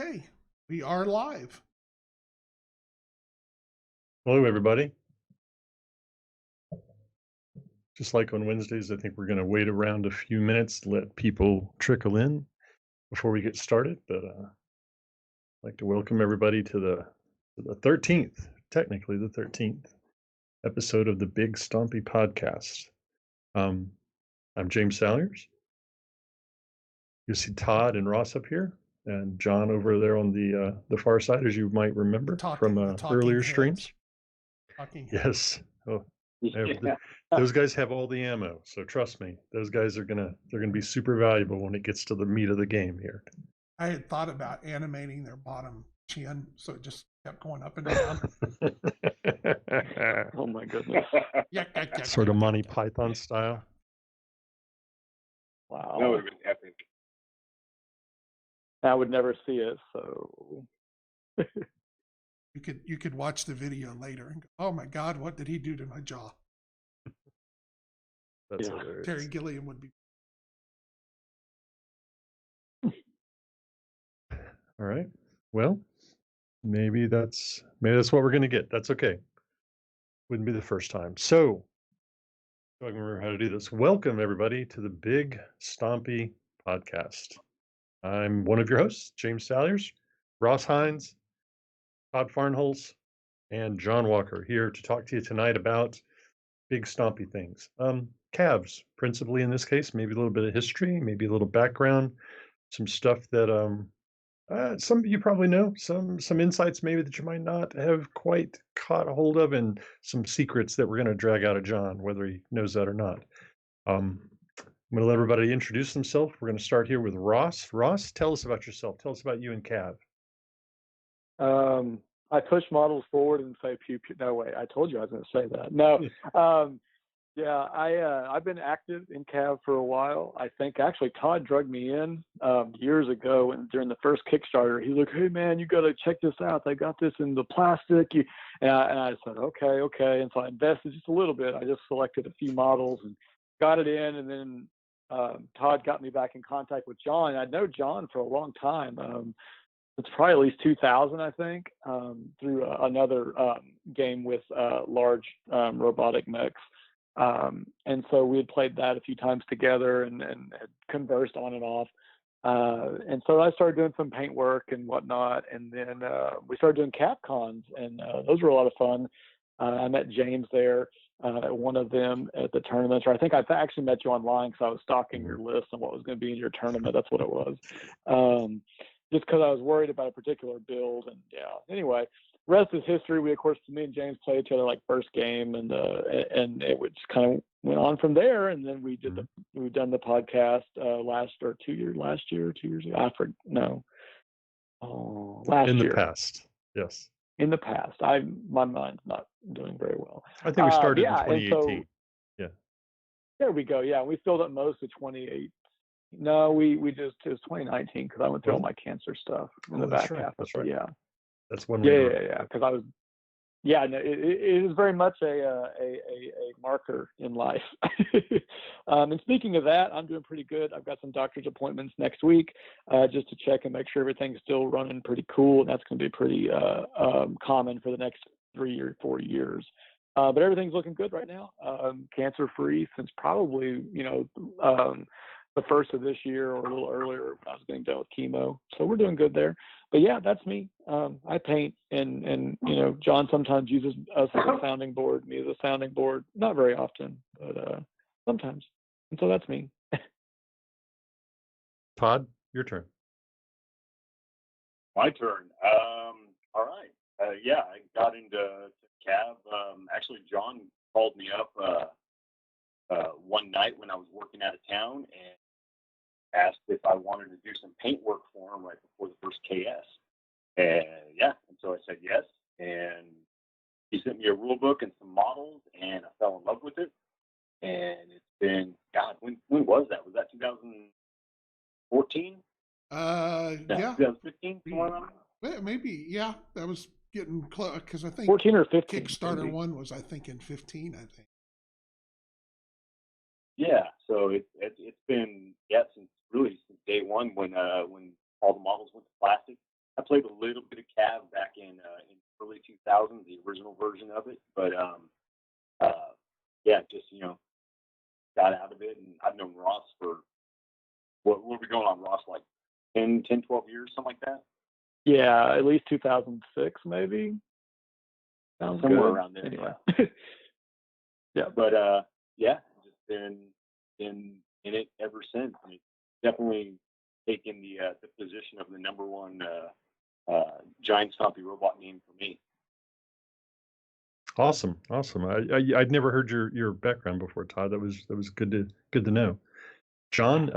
Okay, we are live. Hello, everybody. Just like on Wednesdays, I think we're going to wait around a few minutes, let people trickle in before we get started. But I'd like to welcome everybody to the 13th, technically the 13th episode of the Big Stompy podcast. I'm James Salyers. You see Todd and Ross up here, and John over there on the far side, as you might remember from earlier streams. Talking Yes. Oh, Yeah. those guys have all the ammo, so trust me, those guys they're gonna be super valuable when it gets to the meat of the game here. I had thought about animating their bottom chin, so it just kept going up and down. Oh my goodness. Sort of Monty Python style. Wow. That would have been epic. I would never see it, so You could watch the video later and go, oh my God, what did he do to my jaw? That's Yeah. hilarious. Terry Gilliam would be. All right. Well, maybe that's what we're gonna get. That's okay. Wouldn't be the first time. So I can remember how to do this. Welcome everybody to the Big Stompy podcast. I'm one of your hosts, James Salyers, Ross Hines, Todd Farnholz, and John Walker here to talk to you tonight about big stompy things. Calves, principally in this case, maybe a little bit of history, maybe a little background, some stuff that some of you probably know, some insights maybe that you might not have quite caught a hold of, and some secrets that we're going to drag out of John, whether he knows that or not. I'm going to let everybody introduce themselves. We're going to start here with Ross. Ross, tell us about yourself. Tell us about you and Cav. I push models forward and say pew pew. No, wait, I told you I was going to say that. No. Yeah, I've been active in CAV for a while. I think actually Todd drugged me in years ago, and during the first Kickstarter, he's like, "Hey man, you got to check this out. They got this in the plastic." And I said, "Okay." And so I invested just a little bit. I just selected a few models and got it in, and then Todd got me back in contact with John. I know John for a long time. It's probably at least 2000, I think, through another game with large robotic mechs. And so we had played that a few times together and had conversed on and off. And so I started doing some paint work and whatnot. And then we started doing CapCons, and those were a lot of fun. I met James there at one of them at the tournaments, or I think I actually met you online because I was stalking your list on what was going to be in your tournament. That's what it was. Just because I was worried about a particular build. And yeah, anyway, rest is history. We, of course, me and James played each other like first game, and it would just kind of went on from there. And then we did we've done the podcast last year, 2 years ago. I forget, no. Oh, last in the year. past, yes. In the past, my mind's not doing very well. I think we started in 2018. So, there we go. Yeah, we filled up most of 2018. No, we just, it was 2019 because I went through all my cancer stuff in the back half. That's right. Yeah. That's one. Yeah. Because I was. Yeah, no, it is very much a marker in life. And speaking of that, I'm doing pretty good. I've got some doctor's appointments next week just to check and make sure everything's still running pretty cool. And that's going to be pretty common for the next 3 or 4 years. But everything's looking good right now. Cancer-free since probably, the first of this year or a little earlier when I was getting done with chemo. So we're doing good there. But yeah, that's me. I paint and John sometimes uses us as a sounding board, me as a sounding board. Not very often, but sometimes. And so that's me. Todd, your turn. My turn. All right. Yeah, I got into CAV. Actually, John called me up one night when I was working out of town and asked if I wanted to do some paint work for him right before the first KS. And so I said yes. And he sent me a rule book and some models, and I fell in love with it. And it's been, God, when was that? Was that 2014? Yeah. 2015? Maybe, yeah. That was getting close because I think 14 or 15. Kickstarter maybe. one was, I think, in 15, I think. Yeah, so it's been since day one when all the models went to plastic. I played a little bit of Cav back in early 2000s, the original version of it, but yeah, just got out of it, and I've known Ross for what are we going on, Ross, like 10, 12 years, something like that? Yeah, at least 2006, maybe. Sounds somewhere good. around there. Anyway. Yeah, but yeah, just been in it ever since. And it's definitely taken the position of the number one giant stompy robot game for me. Awesome. I'd never heard your background before, Todd. That was good to know. John,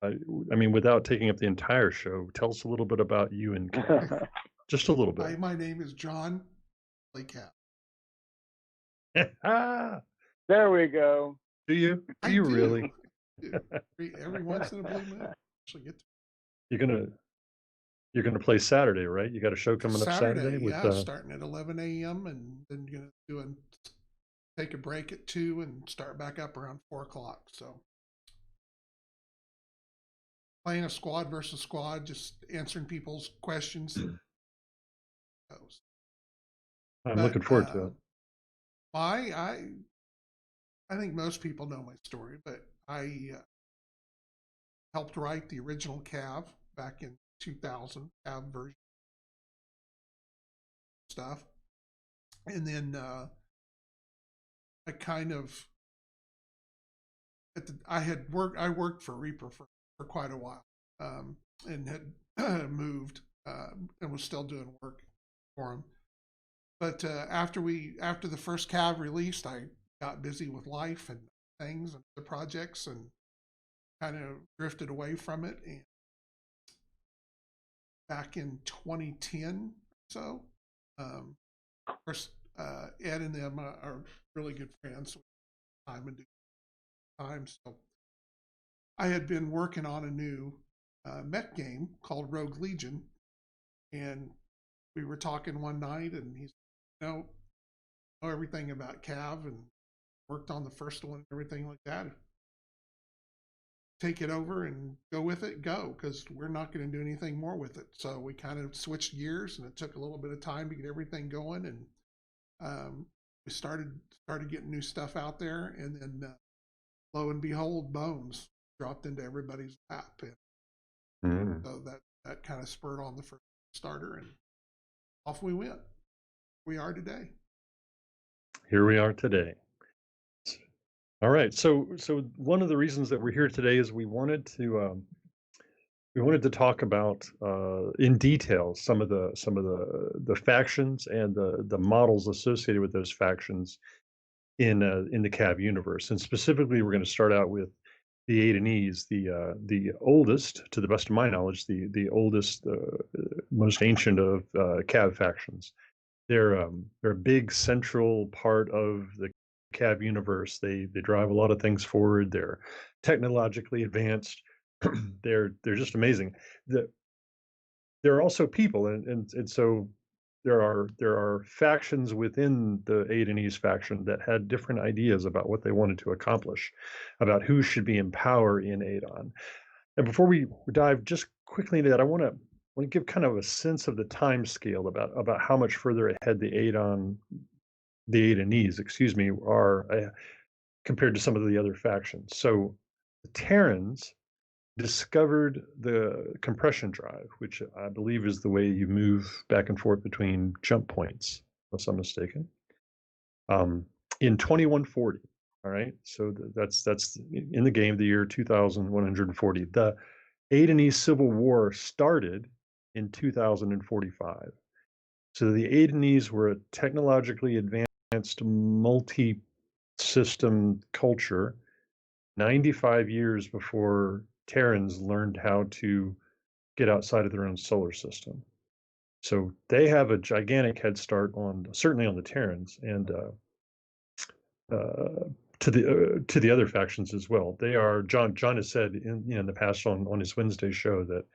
I mean, without taking up the entire show, tell us a little bit about you and Cav. Just a little bit. Hi, my name is John Cav. There we go. Do you? Do you really? Every once in a blue moon, actually get to. You're gonna play Saturday, right? You got a show coming up Saturday with starting at 11 a.m. and then gonna take a break at 2 and start back up around 4 o'clock. So playing a squad versus squad, just answering people's questions. I'm looking forward to it. I think most people know my story, but I helped write the original Cav back in 2000, Cav version stuff. And then I kind of, I worked for Reaper for quite a while, and had moved and was still doing work for him. But after the first Cav released, I got busy with life and things and the projects and kind of drifted away from it. And back in 2010 or so, of course, Ed and them are really good friends. So I had been working on a new mech game called Rogue Legion, and we were talking one night, and he's, know everything about Cav and worked on the first one and everything like that. Take it over and go with it, because we're not going to do anything more with it. So we kind of switched gears, and it took a little bit of time to get everything going, and we started getting new stuff out there, and then lo and behold, Bones dropped into everybody's lap, and so that kind of spurred on the first starter, and off we went. We are today. Here we are today. All right. So one of the reasons that we're here today is we wanted to talk about in detail some of the factions and the models associated with those factions in the Cav universe. And specifically, we're going to start out with the Adenese, the oldest, to the best of my knowledge, the oldest, most ancient of Cav factions. They're a big central part of the Cav universe. They drive a lot of things forward. They're technologically advanced. they're just amazing. There are also people, and so there are factions within the Adenese faction that had different ideas about what they wanted to accomplish, about who should be in power in Adon. And before we dive just quickly into that, I want to give kind of a sense of the time scale about how much further ahead the Adenese, are compared to some of the other factions. So the Terrans discovered the compression drive, which I believe is the way you move back and forth between jump points, unless I'm mistaken, in 2140. All right, so that's in the game, the year 2140. The Adenese Civil War started in 2045. So the Adenese were a technologically advanced multi-system culture 95 years before Terrans learned how to get outside of their own solar system. So they have a gigantic head start certainly on the Terrans, and to the other factions as well. They are John has said in the past on his Wednesday show that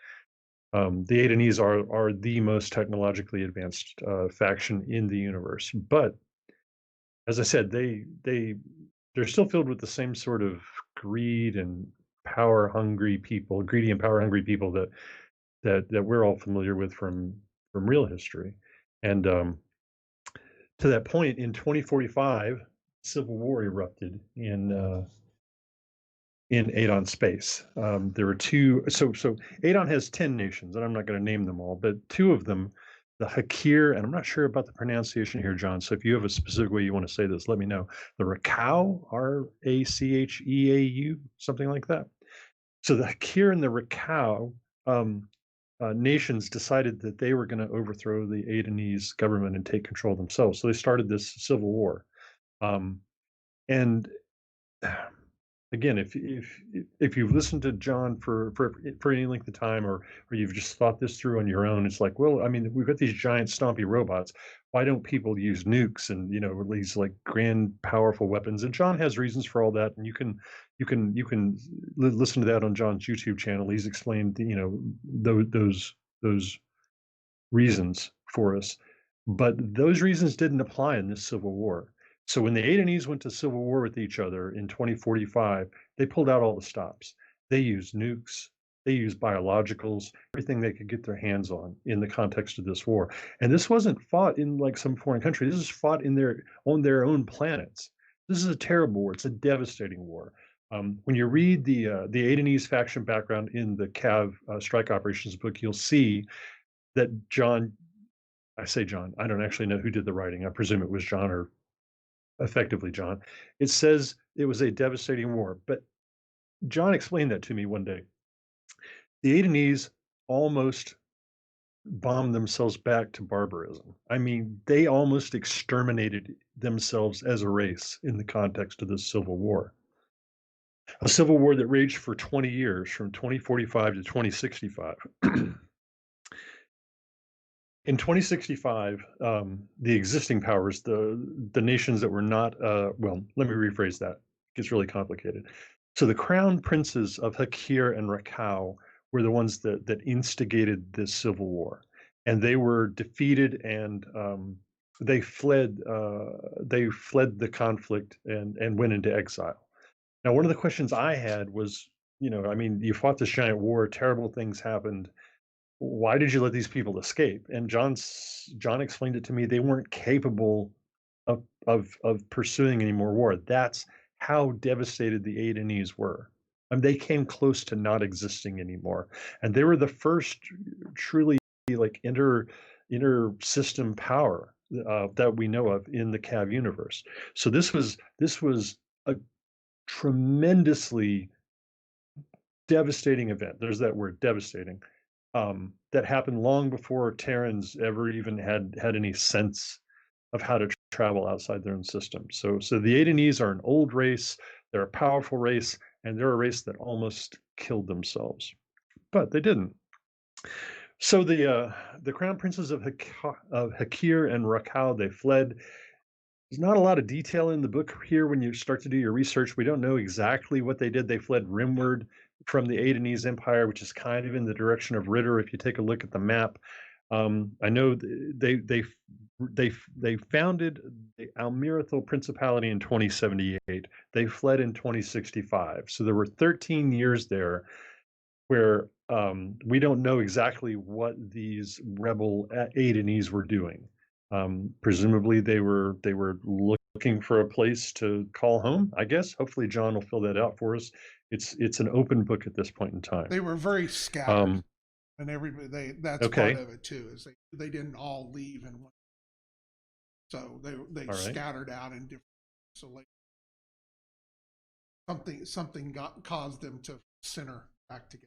the Adenese are the most technologically advanced faction in the universe. But as I said, they're still filled with the same sort of greedy and power hungry people that that we're all familiar with from real history. And to that point, in 2045, civil war erupted in Adon space. There were two. So Adon has 10 nations, and I'm not going to name them all, but two of them, the Hakir, and I'm not sure about the pronunciation here, John. So if you have a specific way you want to say this, let me know. The Rakau, Racheau, something like that. So the Hakir and the Rakau nations decided that they were going to overthrow the Adenese government and take control themselves. So they started this civil war. And again, if you've listened to John for any length of time, or you've just thought this through on your own, it's like, well, I mean, we've got these giant stompy robots. Why don't people use nukes and these like grand, powerful weapons? And John has reasons for all that, and you can listen to that on John's YouTube channel. He's explained those reasons for us, but those reasons didn't apply in this civil war. So when the Adenese went to civil war with each other in 2045, they pulled out all the stops. They used nukes, they used biologicals, everything they could get their hands on in the context of this war. And this wasn't fought in like some foreign country. This is fought on their own planets. This is a terrible war. It's a devastating war. When you read the Adenese faction background in the CAV strike operations book, you'll see that John, I say John, I don't actually know who did the writing. I presume it was John, or effectively John. It says it was a devastating war, but John explained that to me one day. The Adenese almost bombed themselves back to barbarism. I mean, they almost exterminated themselves as a race in the context of this civil war. A civil war that raged for 20 years, from 2045 to 2065. In 2065, the existing powers, the nations that were not, well, let me rephrase that. It gets really complicated. So the crown princes of Hakir and Rakau were the ones that instigated this civil war, and they were defeated, and they fled the conflict and went into exile. Now, one of the questions I had was, I mean, you fought this giant war, terrible things happened. Why did you let these people escape? And John explained it to me. They weren't capable of pursuing any more war. That's how devastated the Adenese were. I mean, they came close to not existing anymore, and they were the first truly like inter system power that we know of in the CAV universe. So this was a tremendously devastating event. There's that word, devastating. That happened long before Terrans ever even had any sense of how to travel outside their own system. So the Adenese are an old race, they're a powerful race, and they're a race that almost killed themselves, but they didn't. So the crown princes of Hakir and Rakau, they fled. There's not a lot of detail in the book here when you start to do your research. We don't know exactly what they did. They fled rimward from the Adenese Empire, which is kind of in the direction of Ritter. If you take a look at the map, I know they founded the Almirithil Principality in 2078. They fled in 2065. So there were 13 years there where we don't know exactly what these rebel Adenese were doing. Presumably they were looking for a place to call home, I guess. Hopefully John will fill that out for us. It's an open book at this point in time. They were very scattered, and everybody that's okay. part of it too. Is they didn't all leave in one, so they all scattered right. out in different. So like something caused them to center back together.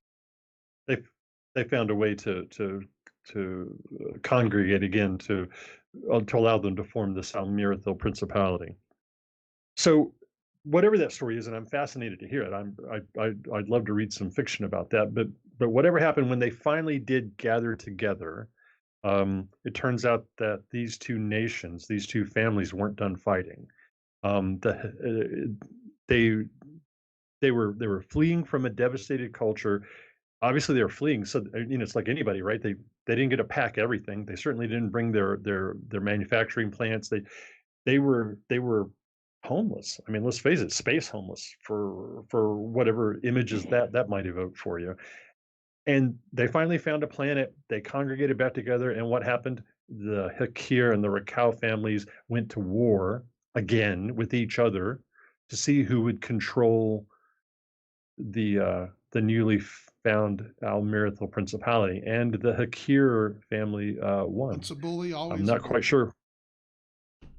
They found a way to congregate again to allow them to form this Almirithil Principality. So whatever that story is, and I'm fascinated to hear it. I'd love to read some fiction about that. But whatever happened when they finally did gather together, it turns out that these two nations, these two families, weren't done fighting. They were fleeing from a devastated culture. Obviously, they were fleeing, so it's like anybody, right? They didn't get to pack everything. They certainly didn't bring their manufacturing plants. They were homeless. I mean, let's face it, space homeless, for whatever images that might evoke for you. And they finally found a planet. They congregated back together. And what happened? The Hakir and the Rakau families went to war again with each other to see who would control the newly found Almirithil Principality. And the Hakir family won. Once a bully, always I'm a not bully. quite sure.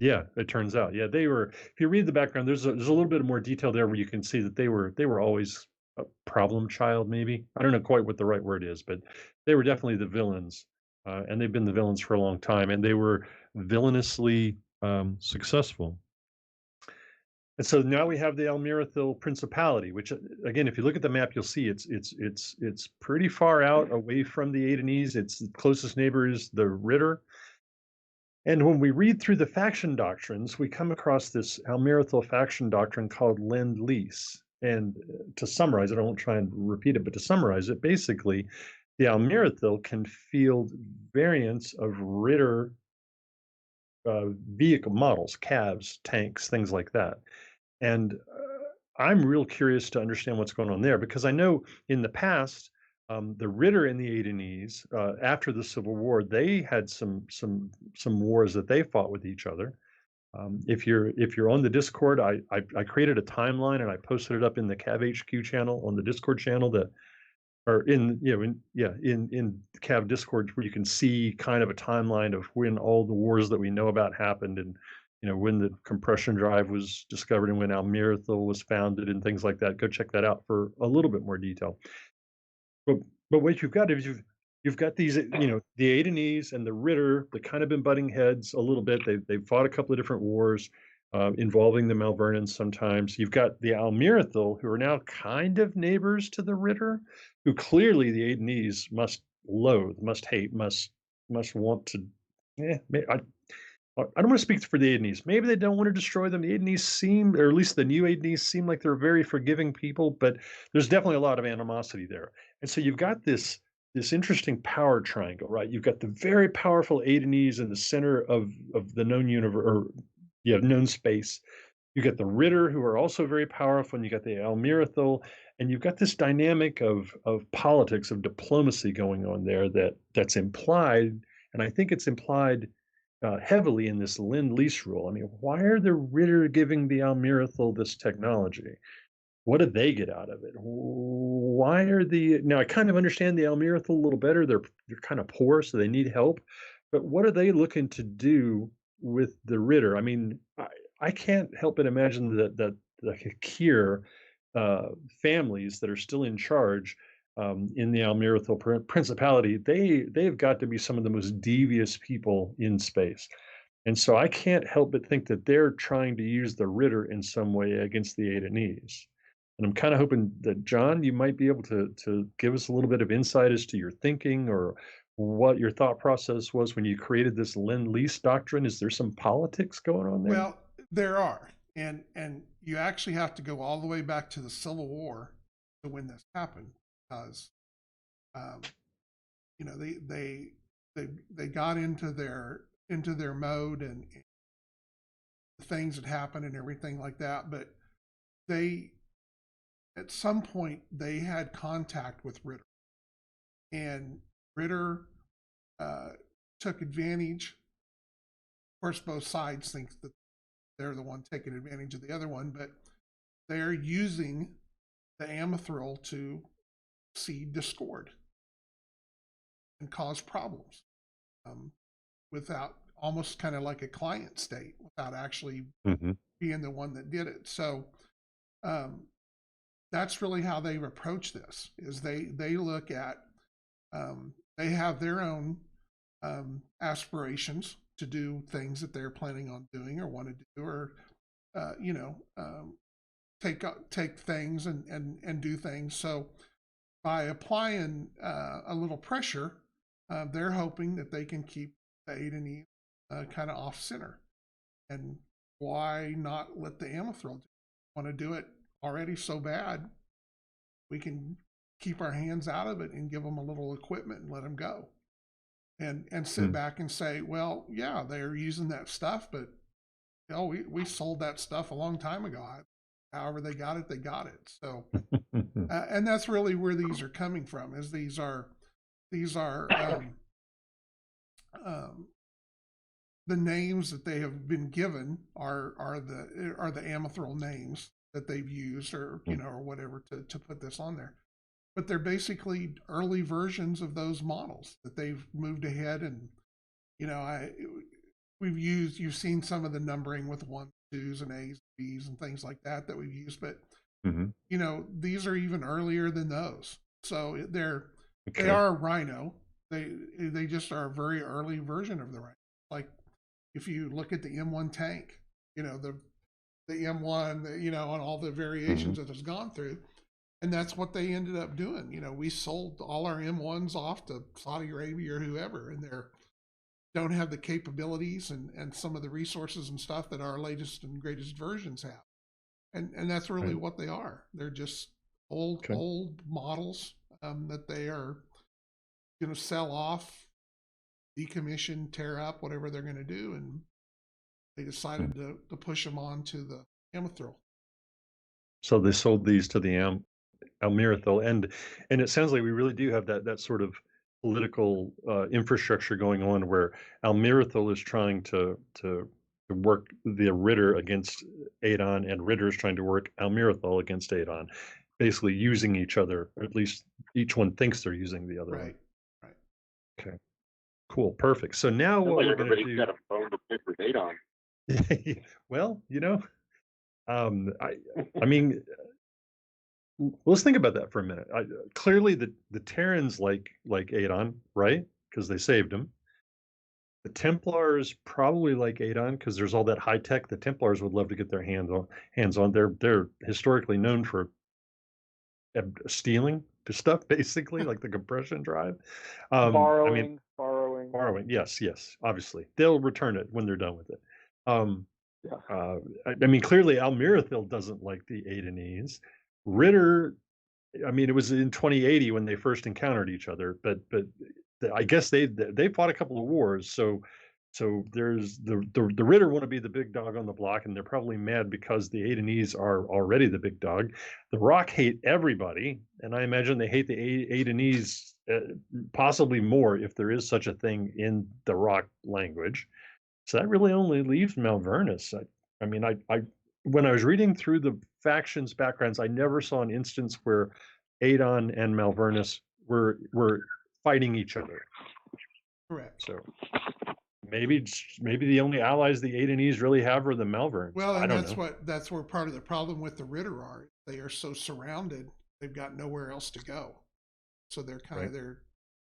Yeah, it turns out. Yeah, they were. If you read the background, there's a little bit more detail there where you can see that they were always a problem child. Maybe I don't know quite what the right word is, but they were definitely the villains, and they've been the villains for a long time, and they were villainously successful. And so now we have the Almirithil Principality, which again, if you look at the map, you'll see it's pretty far out away from the Adenese. Its closest neighbor is the Ritter. And when we read through the faction doctrines, we come across this Almirithil faction doctrine called Lend-Lease. And to summarize it, I won't try and repeat it, but to summarize it, basically, the Almirithil can field variants of Ritter vehicle models, calves, tanks, things like that. And I'm real curious to understand what's going on there, because I know in the past, the Ritter and the Adenese, after the Civil War, they had some wars that they fought with each other. If you're on the Discord, I created a timeline and I posted it up in the CAVHQ channel on the Discord channel that, or in Cav Discord, where you can see kind of a timeline of when all the wars that we know about happened, and when the compression drive was discovered and when Almirithil was founded and things like that. Go check that out for a little bit more detail. But what you've got is you've got these, the Adenese and the Ritter that kind of been butting heads a little bit. They've fought a couple of different wars involving the Malvernans sometimes. You've got the Almirithil, who are now kind of neighbors to the Ritter, who clearly the Adenese must loathe, must hate, must want to. I don't want to speak for the Adenese. Maybe they don't want to destroy them. The Adenese seem, or at least the new Adenese seem like they're very forgiving people, but there's definitely a lot of animosity there. And so you've got this interesting power triangle, right? You've got the very powerful Adenese in the center of the known universe, or known space. You get the Ritter, who are also very powerful, and you got the Almirithil, and you've got this dynamic of politics, of diplomacy going on there that's implied, and I think it's implied heavily in this Lend-Lease rule. I mean, why are the Ritter giving the Almirithil this technology? What do they get out of it? Why are now I kind of understand the Almirithil a little better. They're kind of poor, so they need help. But what are they looking to do with the Ritter? I mean, I can't help but imagine that the Hakir families that are still in charge in the Almirithil Principality, they've got to be some of the most devious people in space. And so I can't help but think that they're trying to use the Ritter in some way against the Adenese. And I'm kind of hoping that, John, you might be able to give us a little bit of insight as to your thinking, or what your thought process was when you created this Lend-Lease doctrine. Is there some politics going on there? Well, there are. And you actually have to go all the way back to the Civil War to when this happened, because they got into their mode and things that happened and everything like that. But at some point they had contact with Ritter, and Ritter took advantage. Of course, both sides think that they're the one taking advantage of the other one, but they're using the Almirithil to seed discord and cause problems without, almost kind of like a client state, without actually being the one that did it. So that's really how they approach this, is they look at, they have their own aspirations to do things that they're planning on doing or want to do, or take things and do things. So by applying a little pressure, they're hoping that they can keep the Adenese kind of off center. And why not let the Almirithil want to do it already so bad? We can keep our hands out of it and give them a little equipment and let them go. And sit back and say, well, yeah, they're using that stuff, but we sold that stuff a long time ago. However they got it, they got it. So Mhm. And that's really where these are coming from. Is these are um, the names that they have been given are the Almirithil names that they've used, or or whatever, to put this on there. But they're basically early versions of those models that they've moved ahead. And you've seen some of the numbering with 1s, 2s, and A's, B's, and things like that we've used. But Mhm. these are even earlier than those. So they Okay. are Rhino. They just are a very early version of the Rhino. Like if you look at the M1 tank, the M1, and all the variations Mhm. that it's gone through. And that's what they ended up doing. We sold all our M1s off to Saudi Arabia or whoever, and they don't have the capabilities and some of the resources and stuff that our latest and greatest versions have. And that's really Right. what they are. They're just old Okay. models that they are going to sell off, decommission, tear up, whatever they're going to do. And they decided to push them on to the Almirithil. So they sold these to the Almirithil, and it sounds like we really do have that sort of political infrastructure going on, where Almirithil is trying to work the Ritter against Adon, and Ritter is trying to work Almirithil against Adon, basically using each other, or at least each one thinks they're using the other one. Right. Okay, cool, perfect. So now Sounds what like we're going to everybody's do? got a bone to pick with Adon. Well, I mean, let's think about that for a minute. Clearly, the Terrans like Adon, right? Because they saved him. The Templars probably like Adon because there's all that high tech the Templars would love to get their hands on. They're historically known for stealing stuff, basically, like the compression drive. I mean, Borrowing. Yes, obviously they'll return it when they're done with it. Um, Yeah. I mean, clearly Almirithil doesn't like the Adonese. Ritter, I mean, it was in 2080 when they first encountered each other, but I guess they fought a couple of wars. So there's the Ritter want to be the big dog on the block, and they're probably mad because the Adonese are already the big dog. The Rock hate everybody, and I imagine they hate the Adonese possibly more, if there is such a thing in the Rock language. So that really only leaves Malvernus. I mean, I when I was reading through the factions backgrounds, I never saw an instance where Adon and Malvernus were fighting each other. Correct. So maybe the only allies the Adonese really have are the Malverns. Well, I and don't know. that's where part of the problem with the Ritter are. They are so surrounded, they've got nowhere else to go. So they're kind Right. of they're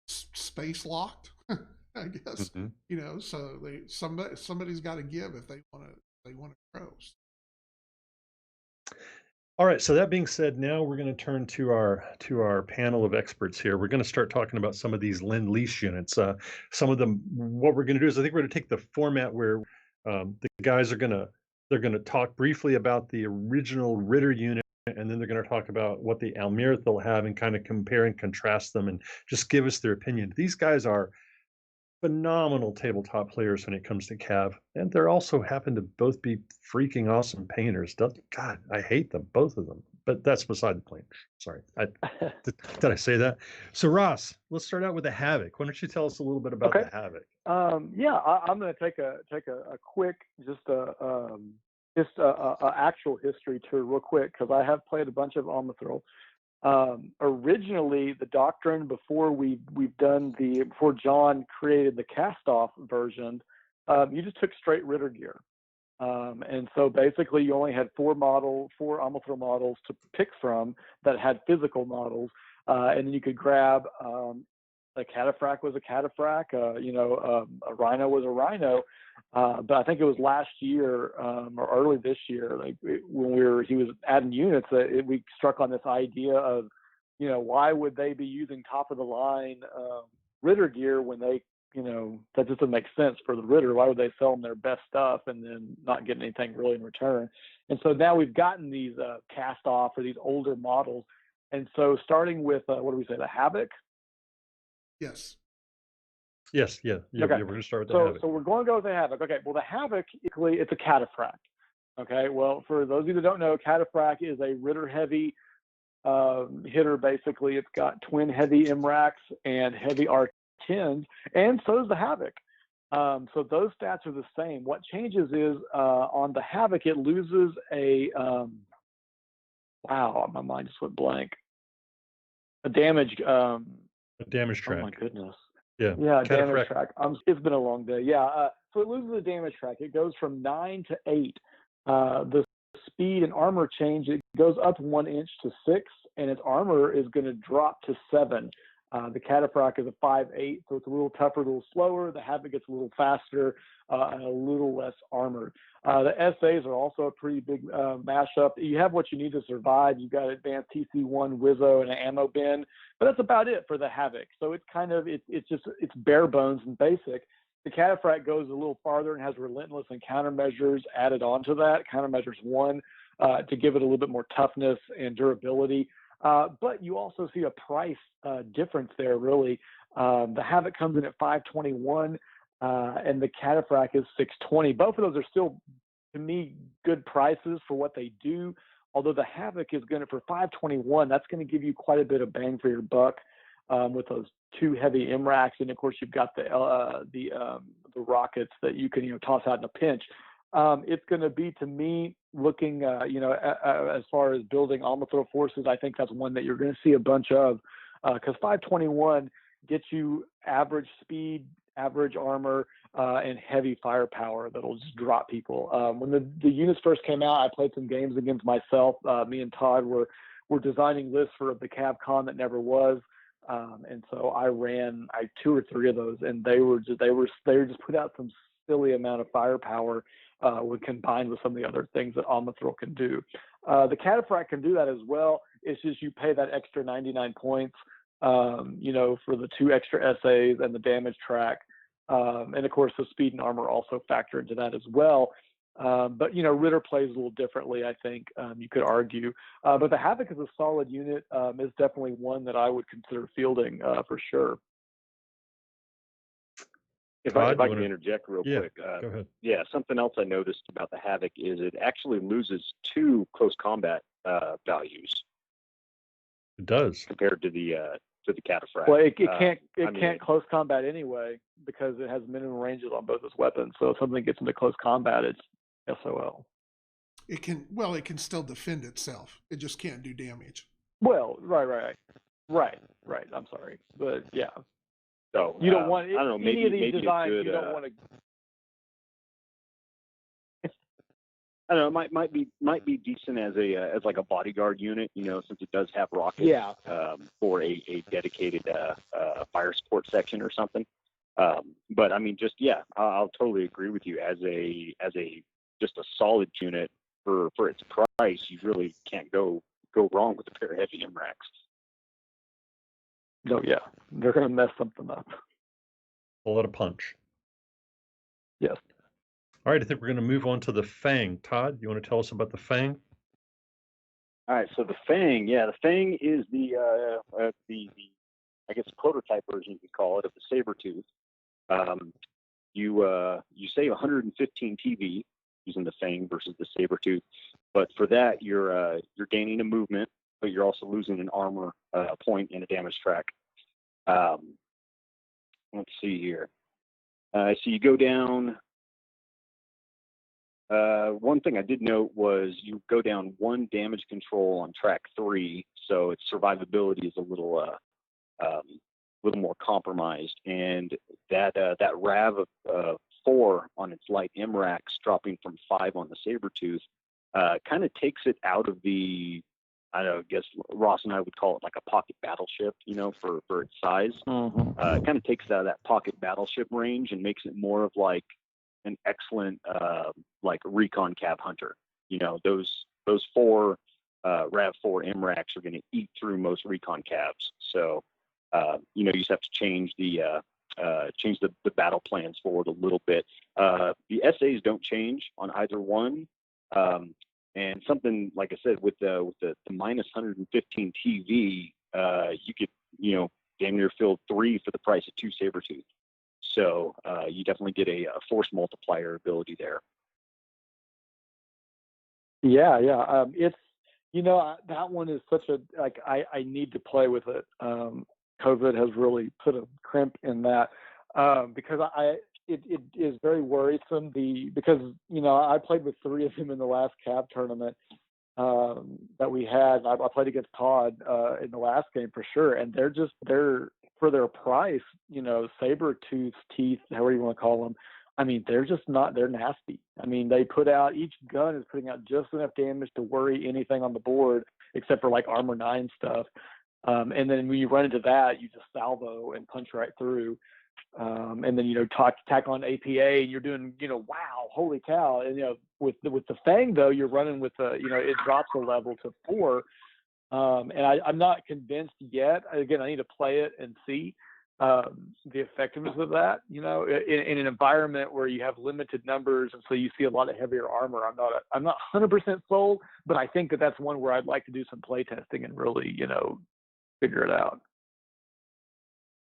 space locked, I guess. Mhm. So somebody's got to give if they want to grow. All right. So that being said, now we're going to turn to our panel of experts here. We're going to start talking about some of these Lend-Lease units. Some of them. What we're going to do is, I think we're going to take the format where the guys they're going to talk briefly about the original Ritter unit, and then they're going to talk about what the Almirithil have and kind of compare and contrast them, and just give us their opinion. These guys are phenomenal tabletop players when it comes to Cav, and they're also happen to both be freaking awesome painters. God, I hate them, both of them, but that's beside the point. Sorry, did I say that? So Ross, let's start out with the Havoc. Why don't you tell us a little bit about Okay. the Havoc? I'm going to take a quick actual history tour real quick, because I have played a bunch of Almirithil. Originally, the doctrine before before John created the cast-off version, you just took straight Ritter gear, and so basically you only had four Almirithil models to pick from that had physical models, and then you could grab a cataphracts was a cataphracts, a rhino was a rhino. But I think it was last year or early this year, when he was adding units, we struck on this idea of, why would they be using top of the line Ritter gear when they, that just doesn't make sense for the Ritter. Why would they sell them their best stuff and then not get anything really in return? And so now we've gotten these cast off or these older models. And so starting with, what do we say, the Havoc? Yes. Yes, yeah. Okay. We're going to start with the Havoc. So we're going to go with the Havoc. Okay, well, the Havoc, it's a cataphracts. Okay, well, for those of you that don't know, cataphracts is a Ritter heavy hitter. Basically, it's got twin heavy MRACs and heavy R10s, and so does the Havoc. So those stats are the same. What changes is on the Havoc, it loses a wow, my mind just went blank. A damage. A damage track. Oh my goodness. Yeah. Yeah, damage track. It's been a long day. Yeah. So it loses the damage track. It goes from 9 to 8. The speed and armor change, it goes up 1 inch to 6, and its armor is going to drop to 7. The Cataphract is a 5.8, so it's a little tougher, a little slower. The Havoc gets a little faster and a little less armored. The SAs are also a pretty big mashup. You have what you need to survive. You've got advanced TC1, Wizzo, and an ammo bin, but that's about it for the Havoc. So it's kind of it's bare bones and basic. The Cataphract goes a little farther and has relentless and countermeasures added onto that. Countermeasures 1 to give it a little bit more toughness and durability. But you also see a price difference there, really. The Havoc comes in at $521, and the Cataphract is $620. Both of those are still, to me, good prices for what they do. Although the Havoc is going to, for $521, that's going to give you quite a bit of bang for your buck with those 2 heavy MRACs, and of course you've got the rockets that you can toss out in a pinch. It's going to be, to me, looking as far as building Almirithil forces, I think that's one that you're going to see a bunch of, because 521 gets you average speed, average armor, and heavy firepower that'll just drop people. When the units first came out, I played some games against myself. Me and Todd were designing lists for the CavCon that never was. And so I ran 2 or 3 of those, and they just put out some silly amount of firepower when combined with some of the other things that Almirithil can do. The Cataphract can do that as well. It's just you pay that extra 99 points, for the 2 extra SAs and the damage track, and of course the speed and armor also factor into that as well. But Ritter plays a little differently, I think, you could argue. But the Havoc is a solid unit. Is definitely one that I would consider fielding for sure. If I can interject real quick. Go ahead. Yeah, something else I noticed about the Havoc is it actually loses 2 close combat values. It does. Compared to the Cataphract. Well, it can't close combat anyway because it has minimum ranges on both its weapons. So if something gets into close combat, it's SOL. It can still defend itself. It just can't do damage. Well, right. I'm sorry, but yeah. So you don't want I don't know. Any of these designs. Good, you don't want to. I don't know. It might be decent as like a bodyguard unit, since it does have rockets. Yeah. For a dedicated fire support section or something. But I mean, I'll totally agree with you. As a just a solid unit for its price, you really can't go wrong with a pair of heavy MRACs. No, yeah, they're going to mess something up. A lot of punch. Yes. All right, I think we're going to move on to the Fang. Todd, you want to tell us about the Fang? All right, so the Fang, the Fang is the I guess prototype version you could call it of the Sabertooth. You save 115 TV using the Fang versus the Sabertooth, but for that you're gaining a movement, but you're also losing an armor point and a damage track. Let's see here. So you go down. One thing I did note was you go down 1 damage control on track 3, so its survivability is a little more compromised, and that RAV of 4 on its light MRACs dropping from 5 on the Sabertooth kind of takes it out of the, I don't know, I guess Ross and I would call it like a pocket battleship, for its size. Mm-hmm. It kind of takes it out of that pocket battleship range and makes it more of like an excellent like recon cav hunter. Those 4 RAV4 MRACs are going to eat through most recon cabs. So you just have to change the battle plans forward a little bit. The SAs don't change on either one. And something like I said, with the minus 115 TV, you could damn near fill 3 for the price of 2 Sabertooth. So you definitely get a force multiplier ability there. Yeah. That one is such a, like, I need to play with it. COVID has really put a crimp in that, because it is very worrisome. Because I played with 3 of them in the last CAV tournament that we had. I played against Todd in the last game for sure, and they're for their price, saber tooth teeth, however you want to call them. I mean, they're just not, they're nasty. I mean, each gun is putting out just enough damage to worry anything on the board, except for like armor 9 stuff. And then when you run into that, you just salvo and punch right through. And then, tack on APA, and you're doing, wow, holy cow. And, with the Fang, though, you're running with it drops a level to 4. And I'm not convinced yet. Again, I need to play it and see the effectiveness of that, in an environment where you have limited numbers, and so you see a lot of heavier armor. I'm not 100% sold, but I think that's one where I'd like to do some play testing and really, figure it out.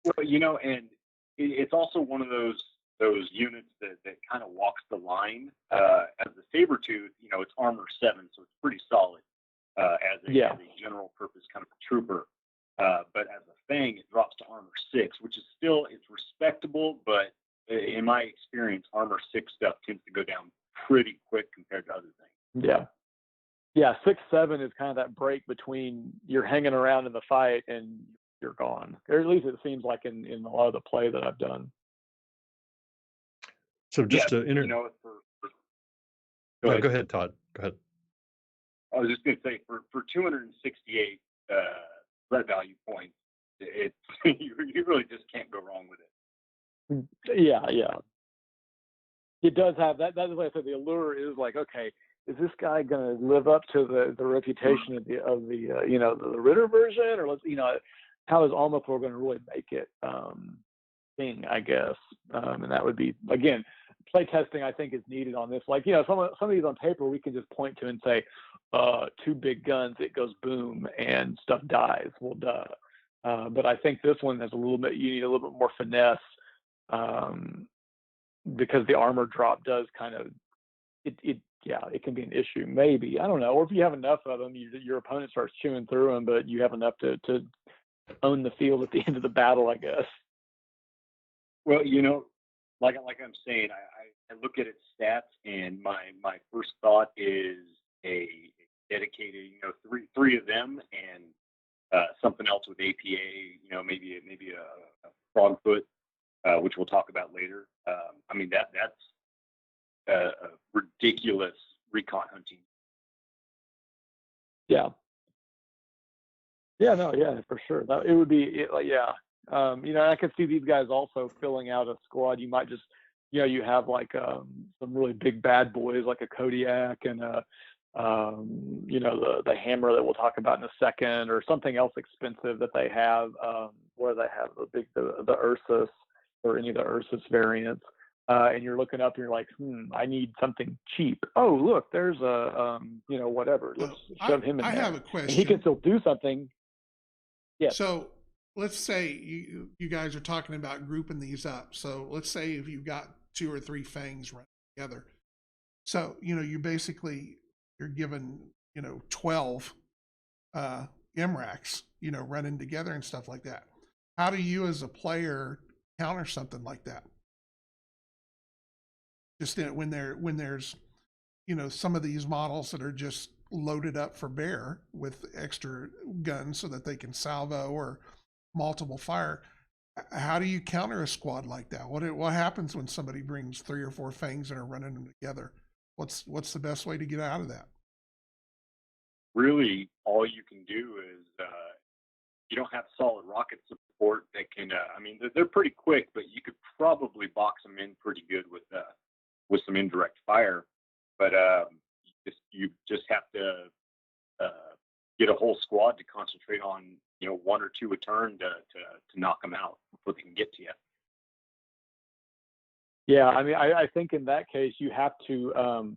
Well, and it's also one of those units that kind of walks the line. As the Sabertooth, it's armor 7, so it's pretty solid as a general purpose kind of trooper. But as a Fang, it drops to armor 6, which is still, it's respectable, but in my experience, armor 6 stuff tends to go down pretty quick compared to other things. Yeah, 6-7 is kind of that break between you're hanging around in the fight and you're gone. Or at least it seems like in a lot of the play that I've done. So just to go ahead, Todd. Go ahead. I was just going to say, for 268 red value points, you really just can't go wrong with it. Yeah. It does have that. That's why I said the allure is like, okay, is this guy going to live up to the reputation of the Ritter version, or how is Almirithil going to really make it thing, I guess, and that would be, again, play testing I think is needed on this. Like, some of these on paper we can just point to and say, 2 big guns, it goes boom and stuff dies. Well, duh. But I think this one has you need a little bit more finesse, because the armor drop does kind of, it can be an issue, maybe. I don't know. Or if you have enough of them, your opponent starts chewing through them, but you have enough to own the field at the end of the battle, I guess. Well, like I'm saying, I look at its stats, and my first thought is a dedicated, 3 of them, and something else with APA, maybe a frogfoot, which we'll talk about later. I mean, that's a ridiculous recon hunting. Yeah, for sure. It would be, I could see these guys also filling out a squad. You might just, you have like some really big bad boys like a Kodiak and the hammer that we'll talk about in a second, or something else expensive that they have, where they have the Ursus or any of the Ursus variants. And you're looking up and you're like, I need something cheap. Oh, look, there's a, whatever. Let's shove him in there. I have a question. And he can still do something. Yeah. So let's say you guys are talking about grouping these up. So let's say if you've got 2 or 3 Fangs running together. So, you're given, 12 MRACs, running together and stuff like that. How do you as a player counter something like that? Just when there's, some of these models that are just loaded up for bear with extra guns so that they can salvo or multiple fire. How do you counter a squad like that? What happens when somebody brings 3 or 4 Fangs and are running them together? What's the best way to get out of that? Really, all you can do is you don't have solid rocket support that can. They're pretty quick, but you could probably box them in pretty good with some indirect fire. But you just have to get a whole squad to concentrate on 1 or 2 a turn to knock them out before they can get to you. Yeah, I think in that case you have to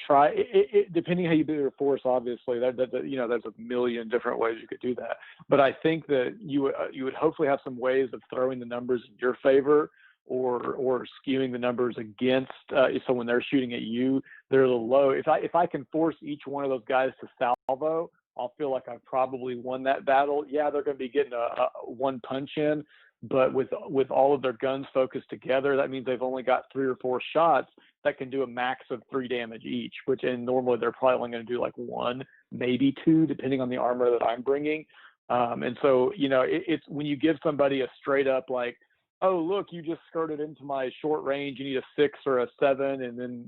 try it, depending how you do your force. Obviously, there's a million different ways you could do that. But I think that you would hopefully have some ways of throwing the numbers in your favor, or skewing the numbers against. So when they're shooting at you, they're a little low. If I can force each one of those guys to salvo, I'll feel like I've probably won that battle. Yeah, they're going to be getting a one punch in, but with all of their guns focused together, that means they've only got 3 or 4 shots that can do a max of 3 damage each, which and normally they're probably only going to do like 1, maybe 2, depending on the armor that I'm bringing. And so, it's when you give somebody a straight up like, oh, look, you just skirted into my short range, you need a 6 or a 7. And then,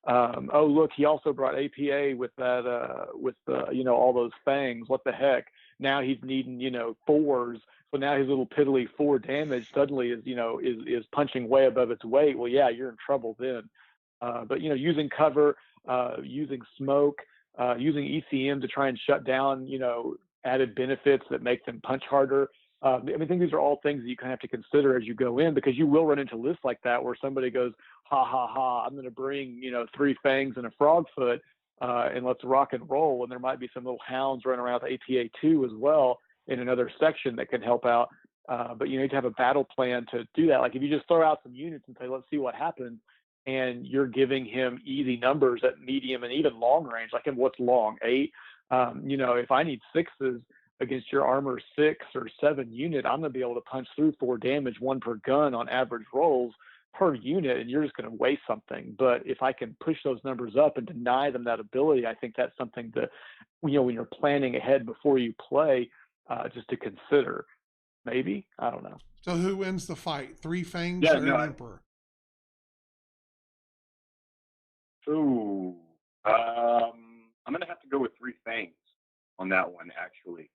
oh, look, he also brought APA with that, all those fangs. What the heck? Now he's needing, 4s. So now his little piddly 4 damage suddenly is punching way above its weight. Well, yeah, you're in trouble then. But, using cover, using smoke, using ECM to try and shut down, added benefits that make them punch harder. I think these are all things that you kind of have to consider as you go in, because you will run into lists like that where somebody goes, ha, ha, ha, I'm going to bring, 3 fangs and a frog foot, and let's rock and roll. And there might be some little hounds running around with APA 2 as well in another section that can help out. But you need to have a battle plan to do that. Like if you just throw out some units and say, let's see what happens, and you're giving him easy numbers at medium and even long range, like in what's long, 8, if I need 6s against your armor 6 or 7 unit, I'm going to be able to punch through 4 damage, 1 per gun on average rolls per unit, and you're just going to waste something. But if I can push those numbers up and deny them that ability, I think that's something that, when you're planning ahead before you play, just to consider. Maybe, I don't know. So who wins the fight? 3 fangs or an emperor? Ooh, I'm going to have to go with 3 fangs on that one, actually.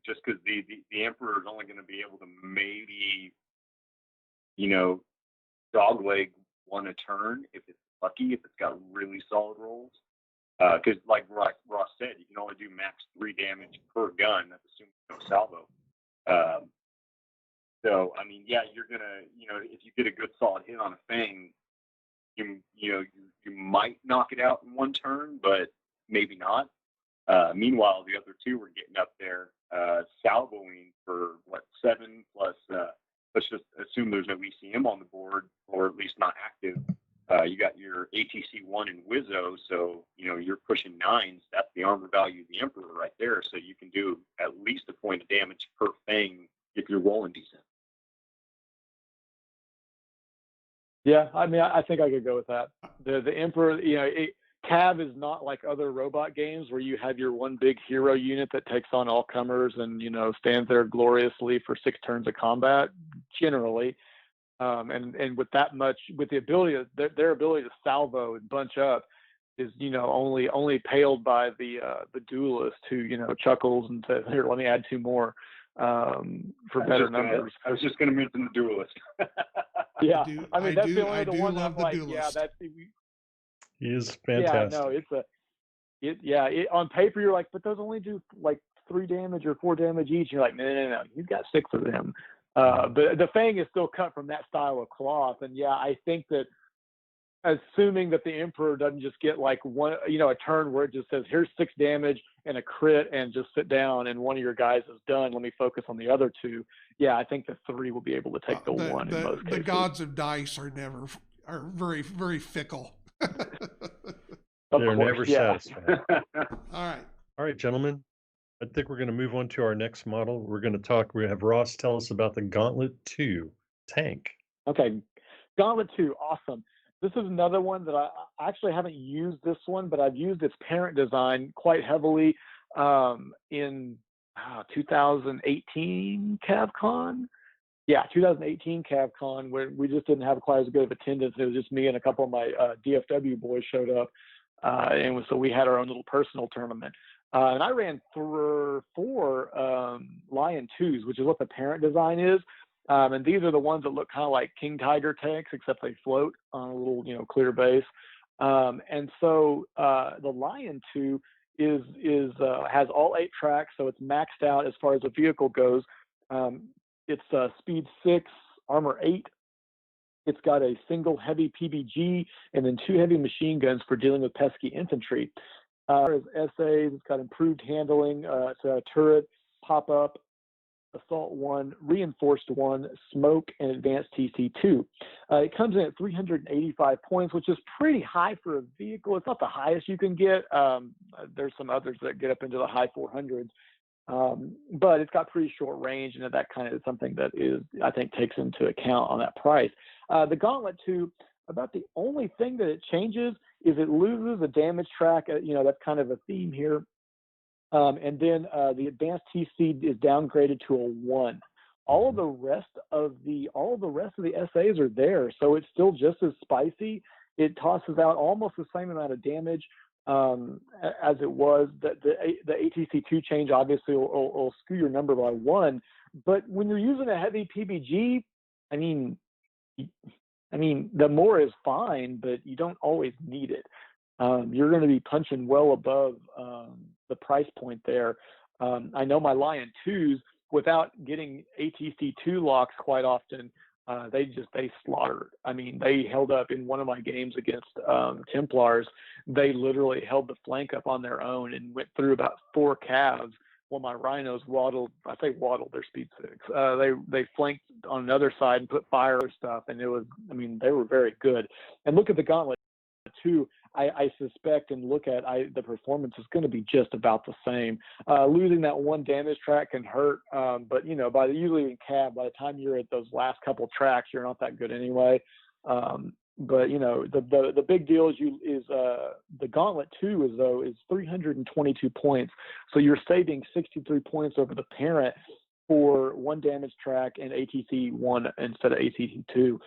Just because the emperor is only going to be able to maybe, dogleg 1 a turn if it's lucky, if it's got really solid rolls. Because like Ross said, you can only do max 3 damage per gun. That's assuming no salvo. So I mean, yeah, you're gonna, if you get a good solid hit on a fang, you might knock it out in 1 turn, but maybe not. Meanwhile, the other 2 were getting up there, salvoing for 7 plus. Let's just assume there's no ECM on the board, or at least not active. You got your ATC 1 and Wizzo, so you're pushing 9s. That's the armor value of the Emperor right there. So you can do at least a point of damage per fang if you're rolling decent. Yeah, I mean, I think I could go with that. The Emperor, Cav is not like other robot games where you have your one big hero unit that takes on all comers and stands there gloriously for 6 turns of combat. Generally, and with that much, with the ability of their ability to salvo and bunch up is only paled by the duelist who chuckles and says, "Here, let me add 2 more for better numbers." I was just going to mention the duelist. Yeah, I mean that's the only one I'm like, yeah, that's. He is fantastic. Yeah, no, on paper you're like, but those only do like 3 damage or 4 damage each. You're like, no, you've got 6 of them. But the fang is still cut from that style of cloth, and yeah, I think that assuming that the Emperor doesn't just get like one, a turn where it just says, here's 6 damage and a crit and just sit down and one of your guys is done, let me focus on the other 2. Yeah, I think the 3 will be able to take the 1 in most cases. The gods of dice are very, very fickle. They're never satisfied. All right, gentlemen. I think we're going to move on to our next model. We're going to have Ross tell us about the Gauntlet 2 tank. Okay, Gauntlet 2, awesome. This is another one that I actually haven't used this one, but I've used its parent design quite heavily in 2018 CavCon. Yeah, 2018 CavCon, where we just didn't have quite as good of attendance. It was just me and a couple of my DFW boys showed up, and so we had our own little personal tournament. And I ran 4 Lion 2s, which is what the parent design is. And these are the ones that look kind of like King Tiger tanks, except they float on a little, clear base. And so the Lion 2 has all 8 tracks, so it's maxed out as far as the vehicle goes. It's speed 6, armor 8. It's got a single heavy PBG and then 2 heavy machine guns for dealing with pesky infantry. As essays, it's got improved handling. It's a turret, pop up, Assault 1, Reinforced 1, Smoke, and Advanced TC2. It comes in at 385 points, which is pretty high for a vehicle. It's not the highest you can get. There's some others that get up into the high 400s. But it's got pretty short range, and that kind of is something that is, I think, takes into account on that price. The Gauntlet 2, about the only thing that it changes is it loses a damage track. That's kind of a theme here. And then the Advanced TC is downgraded to a 1. All of the rest of the SAs are there, so it's still just as spicy. It tosses out almost the same amount of damage as it was. The ATC2 change obviously will skew your number by 1, but when you're using a heavy PBG, I mean, the more is fine, but you don't always need it. You're going to be punching well above the price point there. I know my Lion 2s, without getting ATC2 locks quite often, they slaughtered. I mean, they held up in one of my games against Templars. They literally held the flank up on their own and went through about 4 calves while my Rhinos waddled. I say waddled, they're speed 6. They flanked on another side and put fire stuff, and they were very good. And look at the Gauntlet 2. I suspect and look at the performance is going to be just about the same. Losing that 1 damage track can hurt, but usually in cab, by the time you're at those last couple tracks, you're not that good anyway. But the big deal is the Gauntlet 2 is 322 points, so you're saving 63 points over the parent for 1 damage track and ATC 1 instead of ATC 2.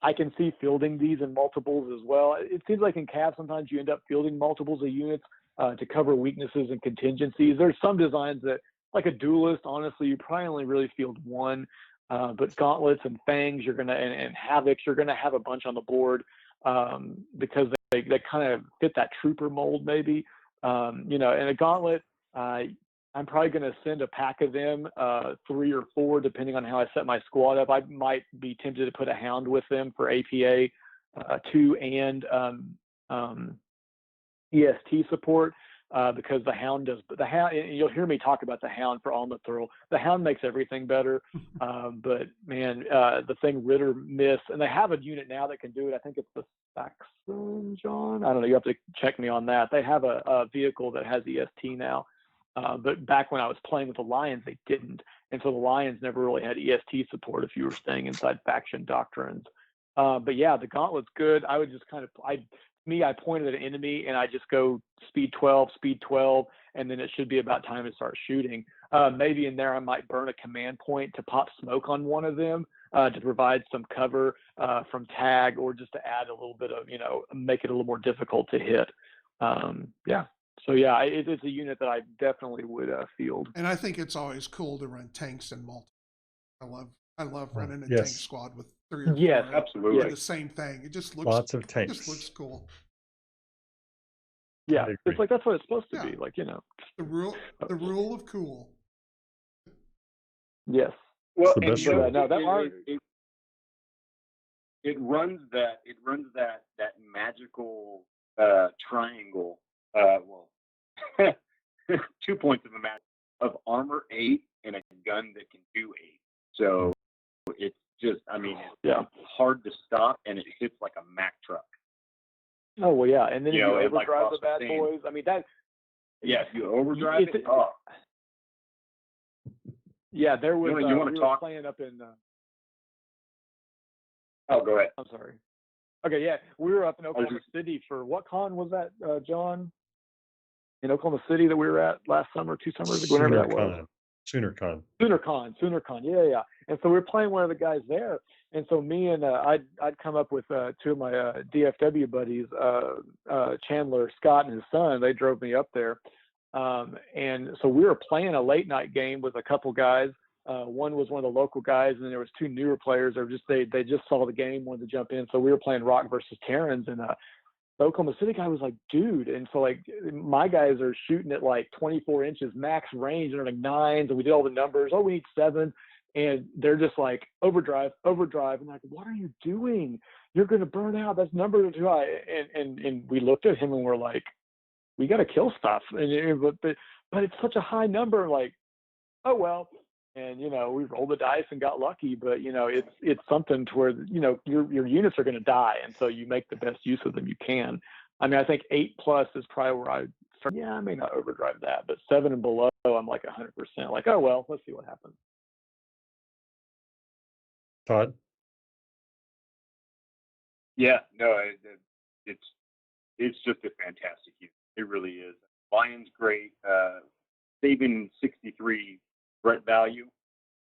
I can see fielding these in multiples as well. It seems like in cab sometimes you end up fielding multiples of units to cover weaknesses and contingencies. There's some designs that, like a duelist, honestly, you probably only really field 1. But gauntlets and fangs, and havocs, you're gonna have a bunch on the board because they kind of fit that trooper mold maybe. And a gauntlet, I'm probably going to send a pack of them, 3 or 4, depending on how I set my squad up. I might be tempted to put a hound with them for APA 2 and EST support because the hound you'll hear me talk about the hound for Almirithil. The hound makes everything better. But man, the thing Ritter missed, and they have a unit now that can do it. I think it's the Saxon, John. I don't know. You have to check me on that. They have a vehicle that has EST now. But back when I was playing with the Lions, they didn't. And so the Lions never really had EST support if you were staying inside faction doctrines. But yeah, the Gauntlet's good. I would just I point at an enemy and I just go speed 12, and then it should be about time to start shooting. Maybe in there I might burn a command point to pop smoke on one of them to provide some cover from tag, or just to add a little bit of, make it a little more difficult to hit. Yeah. So yeah, it's a unit that I definitely would field. And I think it's always cool to run tanks in multi. I love running a tank squad with 3 or 4. Yes, absolutely. The same thing. It just looks lots of tanks. It just looks cool. Yeah, it's like that's what it's supposed to be. Like the rule of cool. Yes. Well, and it runs that magical triangle. 2 points of a match of armor 8 and a gun that can do 8. So it's just, it's hard to stop, and it hits like a Mack truck. Oh well, yeah, and then you overdrive the bad boys. If you overdrive it. Yeah, there was. You want to talk? Playing up in. Oh, go ahead. I'm sorry. Okay, yeah, we were up in Oklahoma City for what con was that, John? In Oklahoma City that we were at last summer, 2 summers ago, whenever that was. SoonerCon. Yeah. And so we were playing one of the guys there, and so me and I'd come up with 2 of my DFW buddies, Chandler, Scott, and his son. They drove me up there, and so we were playing a late night game with a couple guys. One was one of the local guys, and there was 2 newer players. They just saw the game, wanted to jump in. So we were playing Rock versus Terrans, and the Oklahoma City guy was like, dude. And so like my guys are shooting at like 24 inches max range, and they're like 9s, and we did all the numbers. Oh, we need 7, and they're just like overdrive. And I'm like, what are you doing? You're going to burn out. That's numbers are too high. And we looked at him and we're like, we got to kill stuff. But it's such a high number. Like, oh well, and we rolled the dice and got lucky. But it's something to where your units are going to die, and so you make the best use of them you can. I mean, I think 8+ is probably where I start. Yeah, I may not overdrive that, but 7 and below, I'm like 100%. Like, oh well, let's see what happens. Todd? Yeah, no, it's just a fantastic unit. It really is. Lion's great. Saving 63 threat value.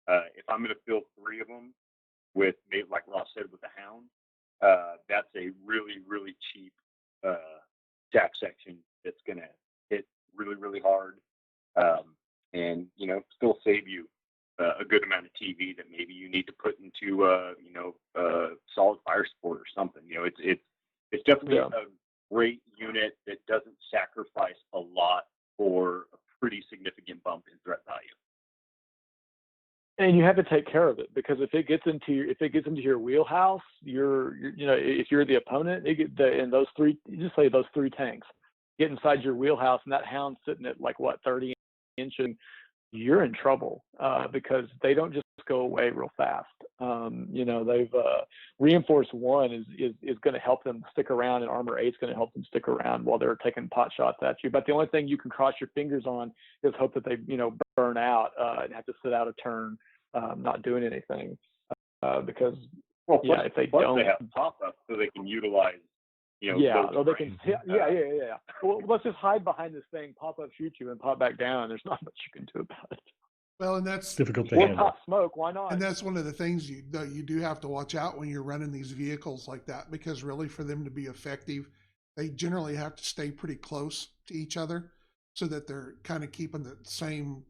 If I'm going to fill 3 of them with, maybe like Ross said, with the Hound, that's a really, really cheap attack section that's going to hit really, really hard, and still save you a good amount of TV that maybe you need to put into solid fire support or something. It's definitely a great unit that doesn't sacrifice a lot for a pretty significant bump in threat value. And you have to take care of it, because if it gets into your wheelhouse, if you're the opponent, and those 3, just say those 3 tanks get inside your wheelhouse, and that Hound's sitting at 30 inches, you're in trouble, because they don't just go away real fast. They've reinforced 1 is going to help them stick around, and armor 8 is going to help them stick around while they're taking pot shots at you. But the only thing you can cross your fingers on is hope that they burn out and have to sit out a turn, not doing anything, because if they don't, they have pop-up so they can utilize. They can. Yeah. Well, let's just hide behind this thing, pop up, shoot you, and pop back down. There's not much you can do about it. Well, and that's difficult to or handle. Pop smoke. Why not? And that's one of the things you do have to watch out when you're running these vehicles like that, because really for them to be effective, they generally have to stay pretty close to each other so that they're kind of keeping the same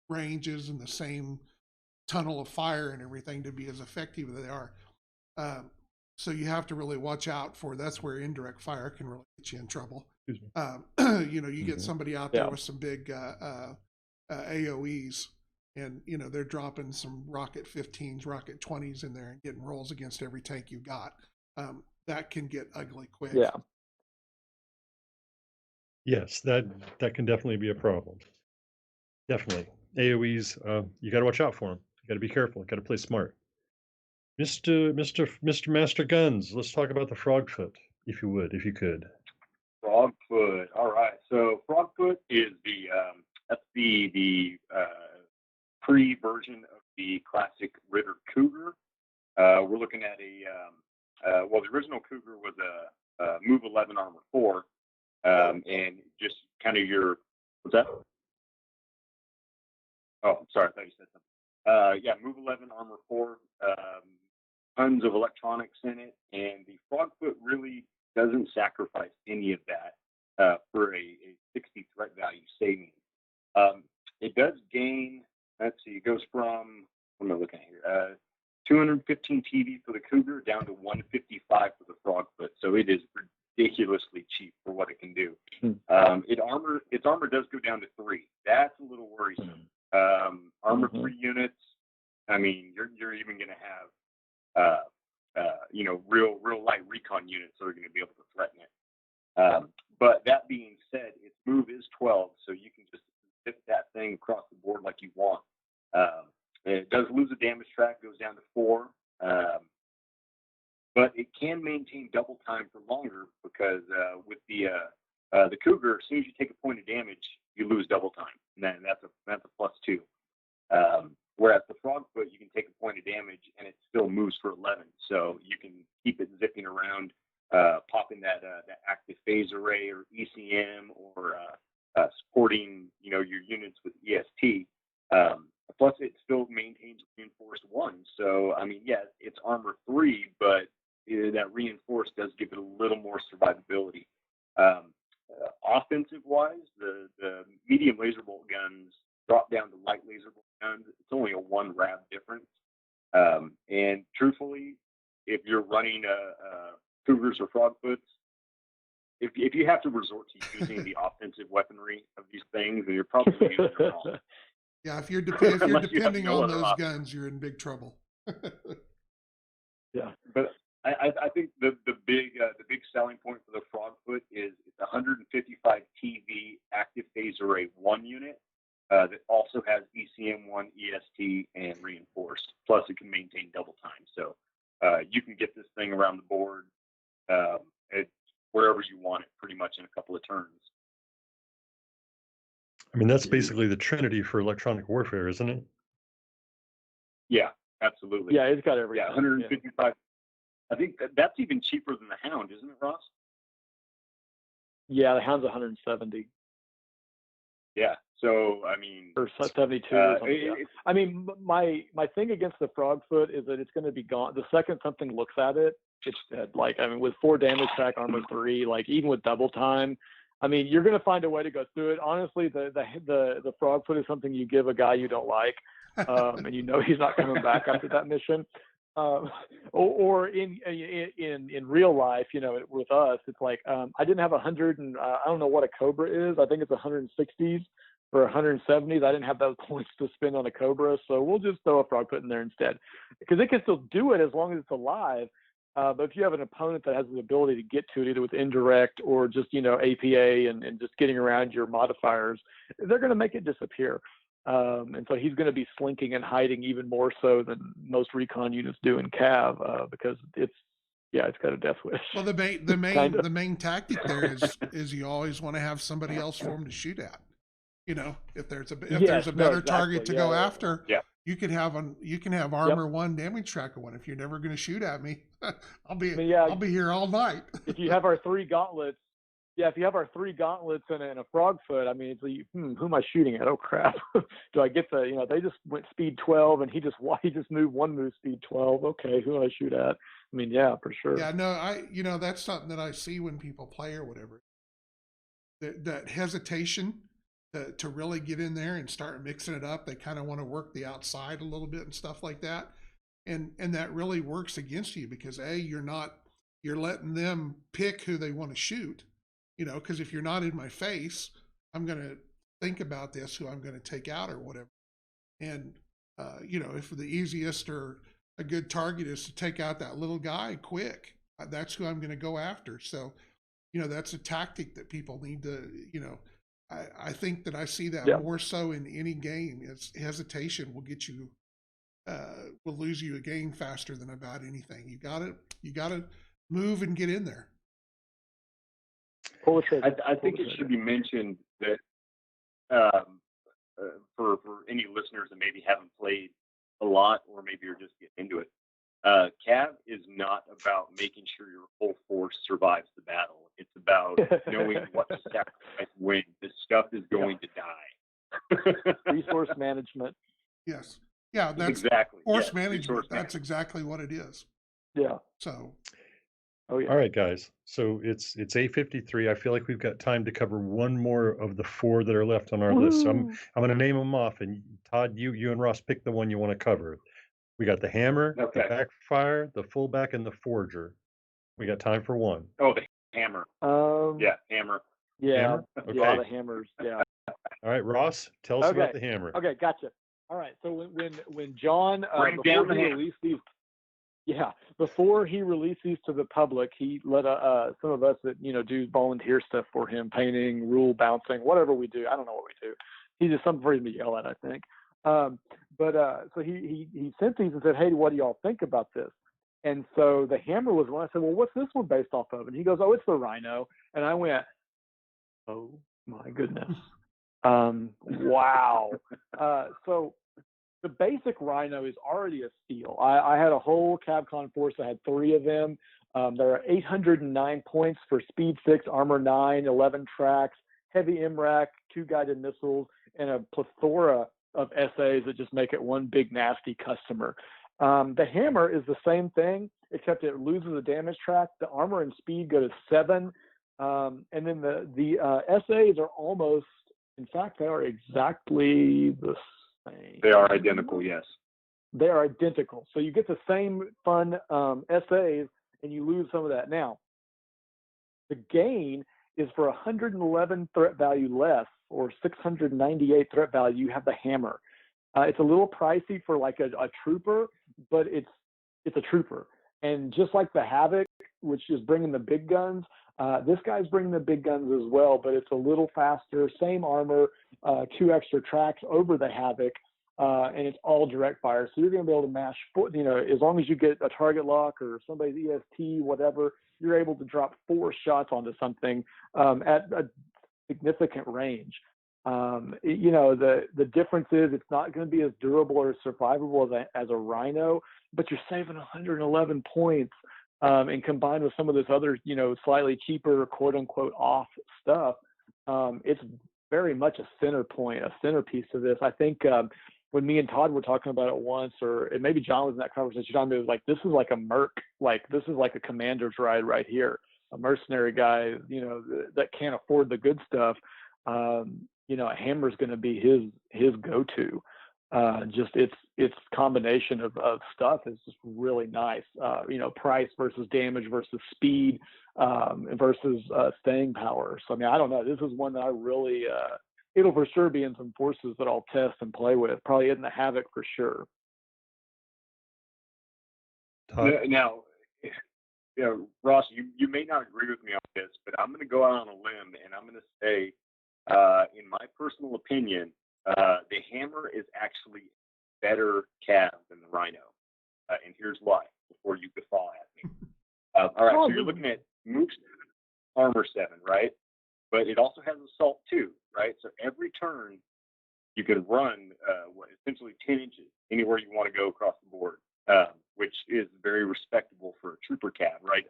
ranges and the same tunnel of fire and everything to be as effective as they are. So you have to really watch out for. That's where indirect fire can really get you in trouble. You get somebody out there with some big AOEs, and they're dropping some rocket 15s, rocket 20s in there and getting rolls against every tank you got. That can get ugly quick. Yeah. Yes, that can definitely be a problem. Definitely. AOEs, you got to watch out for them. You got to be careful. You got to play smart. Mr. Master Guns, let's talk about the Frogfoot, if you could. Frogfoot. All right. So Frogfoot is that's the pre-version of the classic Ritter Cougar. We're looking at the original Cougar was a Move 11 Armor 4, and just kind of what's that? Oh, I'm sorry, I thought you said something. Move 11 Armor 4, tons of electronics in it, and the Frogfoot really doesn't sacrifice any of that for a 60 threat value saving. It does gain, let's see, it goes from, what am I looking at here? 215 TV for the Cougar down to 155 for the Frogfoot, so it is ridiculously cheap for what it can do. Its armor does go down to 3. That's a little worrisome. Armor 3 units, I mean, you're even going to have real light recon units that are going to be able to threaten it. But that being said, its move is 12, so you can just zip that thing across the board like you want. It does lose a damage track, goes down to 4, but it can maintain double time for longer, because with the Cougar, as soon as you take a point of damage, you lose double time, and that's a +2. Whereas the Frogfoot, you can take a point of damage and it still moves for 11, so you can keep it zipping around, popping that active phase array or ECM, or supporting your units with EST. Plus, it still maintains reinforced 1. So, I mean, yeah, it's armor 3, but that reinforced does give it a little more survivability. Offensive-wise, the medium laser bolt guns drop down to light laser bolt guns. It's only a 1 rab difference. And truthfully, if you're running Cougars or Frogfoots, if you have to resort to using the offensive weaponry of these things, then you're probably using it wrong. Yeah, if you're depending no on other those option. guns, you're in big trouble. Yeah, but I think the big selling point for the Frogfoot is it's 155 TV active phase array 1 unit, that also has ECM1, EST, and reinforced. Plus, it can maintain double time. So you can get this thing around the board wherever you want it, pretty much in a couple of turns. I mean, that's basically the trinity for electronic warfare, isn't it? Yeah, absolutely. Yeah, it's got everything. Yeah, 155. Yeah. I think that's even cheaper than the Hound, isn't it, Ross? Yeah, the Hound's 170. Yeah. So I mean, or 72 or something. Yeah. I mean, my thing against the Frogfoot is that it's going to be gone the second something looks at it. It's dead. Like, I mean, with 4 damage track, armor 3, like even with double time, I mean, you're going to find a way to go through it. Honestly, the Frogfoot is something you give a guy you don't like, and you know he's not coming back after that mission. Or in real life, you know, with us, it's like I didn't have 100 and I don't know what a Cobra is. I think it's 160s or 170s. I didn't have those points to spend on a Cobra, so we'll just throw a Frogfoot in there instead, because it can still do it as long as it's alive. But if you have an opponent that has the ability to get to it either with indirect or just, you know, APA and just getting around your modifiers, they're going to make it disappear. And so he's going to be slinking and hiding even more so than most recon units do in Cav, because it's got a death wish. Well, the main tactic there is you always want to have somebody else for him to shoot at. You know, if there's a better target to go after, you can have armor 1, damage tracker 1. If you're never going to shoot at me, I'll be here all night. If you have our 3 gauntlets. Yeah, if you have our 3 gauntlets and a Frogfoot, I mean, it's like, who am I shooting at? Oh crap! Do I get they just went speed 12 and he just moved 1 move speed 12. Okay, who do I shoot at? I mean, yeah, for sure. Yeah, no, that's something that I see when people play or whatever. That hesitation to really get in there and start mixing it up. They kind of want to work the outside a little bit and stuff like that, and that really works against you because you're letting them pick who they want to shoot. You know, because if you're not in my face, I'm going to think about this, who I'm going to take out or whatever. And, you know, if the easiest or a good target is to take out that little guy quick, that's who I'm going to go after. So, you know, that's a tactic that people need to, you know, I think that I see that more so in any game. Is hesitation will get you, will lose you a game faster than about anything. You got to move and get in there. I think it should be mentioned that for any listeners that maybe haven't played a lot or maybe you're just getting into it, Cav is not about making sure your whole force survives the battle. It's about knowing what to sacrifice when this stuff is going to die. Resource management. Yes. Yeah, that's exactly force management. That's exactly what it is. Yeah. So. Oh yeah. All right, guys. So it's 8:53. I feel like we've got time to cover one more of the 4 that are left on our list. So I'm going to name them off, and Todd, you and Ross pick the one you want to cover. We got the hammer, the backfire, the fullback, and the forger. We got time for one. Oh, the hammer. Hammer. Yeah. Hammer? Okay. Yeah, the hammers. Yeah. All right, Ross, tell us about the hammer. Okay, gotcha. All right. So when John before he released these to the public, he let some of us that, you know, do volunteer stuff for him, painting, rule bouncing, whatever we do. I don't know what we do. He just something for him to yell at, I think. So he sent these and said, hey, what do y'all think about this? And so the hammer was one. I said, well, what's this one based off of? And he goes, oh, it's the Rhino. And I went, oh my goodness. Wow. So the basic Rhino is already a steal. I had a whole CavCon force. I had 3 of them. There are 809 points for speed 6, armor 9, 11 tracks, heavy MRAC, 2 guided missiles, and a plethora of essays that just make it one big nasty customer. The hammer is the same thing, except it loses a damage track. The armor and speed go to 7. And then the essays are almost, in fact, they are exactly the same. They are identical, yes. They are identical. So you get the same fun essays and you lose some of that. Now, the gain is for 111 threat value less, or 698 threat value, you have the hammer. It's a little pricey for like a trooper, but it's a trooper. And just like the Havoc, which is bringing the big guns, This guy's bringing the big guns as well, but it's a little faster, same armor, 2 extra tracks over the Havoc, and it's all direct fire. So you're going to be able to mash, as long as you get a target lock or somebody's EST, whatever, you're able to drop 4 shots onto something at a significant range. The difference is it's not going to be as durable or survivable as a Rhino, but you're saving 111 points. And combined with some of this other, slightly cheaper, quote unquote, off stuff, it's very much a centerpiece to this. I think when me and Todd were talking about it once, or maybe John was in that conversation, John was like, this is like a merc, this is like a commander's ride right here. A mercenary guy, that can't afford the good stuff. A hammer's going to be his go-to. Its combination of stuff is just really nice. Price versus damage versus speed versus staying power. So I don't know. This is one that I really it'll for sure be in some forces that I'll test and play with. Probably in the Havoc for sure. Now, Ross, you may not agree with me on this, but I'm going to go out on a limb and I'm going to say, in my personal opinion, the hammer is actually better cav than the Rhino. And here's why, before you guffaw at me. All right, so you're looking at Move 7, Armor 7, right? But it also has Assault 2, right? So every turn, you can run essentially 10 inches anywhere you want to go across the board, which is very respectable for a trooper cav, right?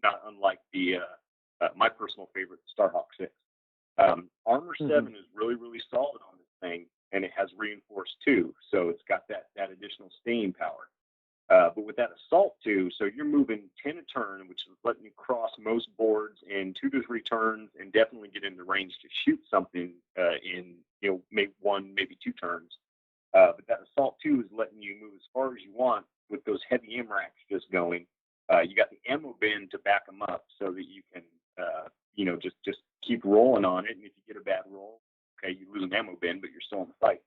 Not unlike the my personal favorite, Starhawk 6. Armor 7 is really, really solid on this thing, and it has Reinforced 2, so it's got that additional staying power. But with that Assault 2, so you're moving 10 a turn, which is letting you cross most boards in 2 to 3 turns, and definitely get into range to shoot something in maybe 1, maybe 2 turns. But that Assault 2 is letting you move as far as you want with those heavy MRACs just going. You got the ammo bin to back them up so that you can just keep rolling on it, and if you get a bad roll, okay, you lose an ammo bin, but you're still in the fight.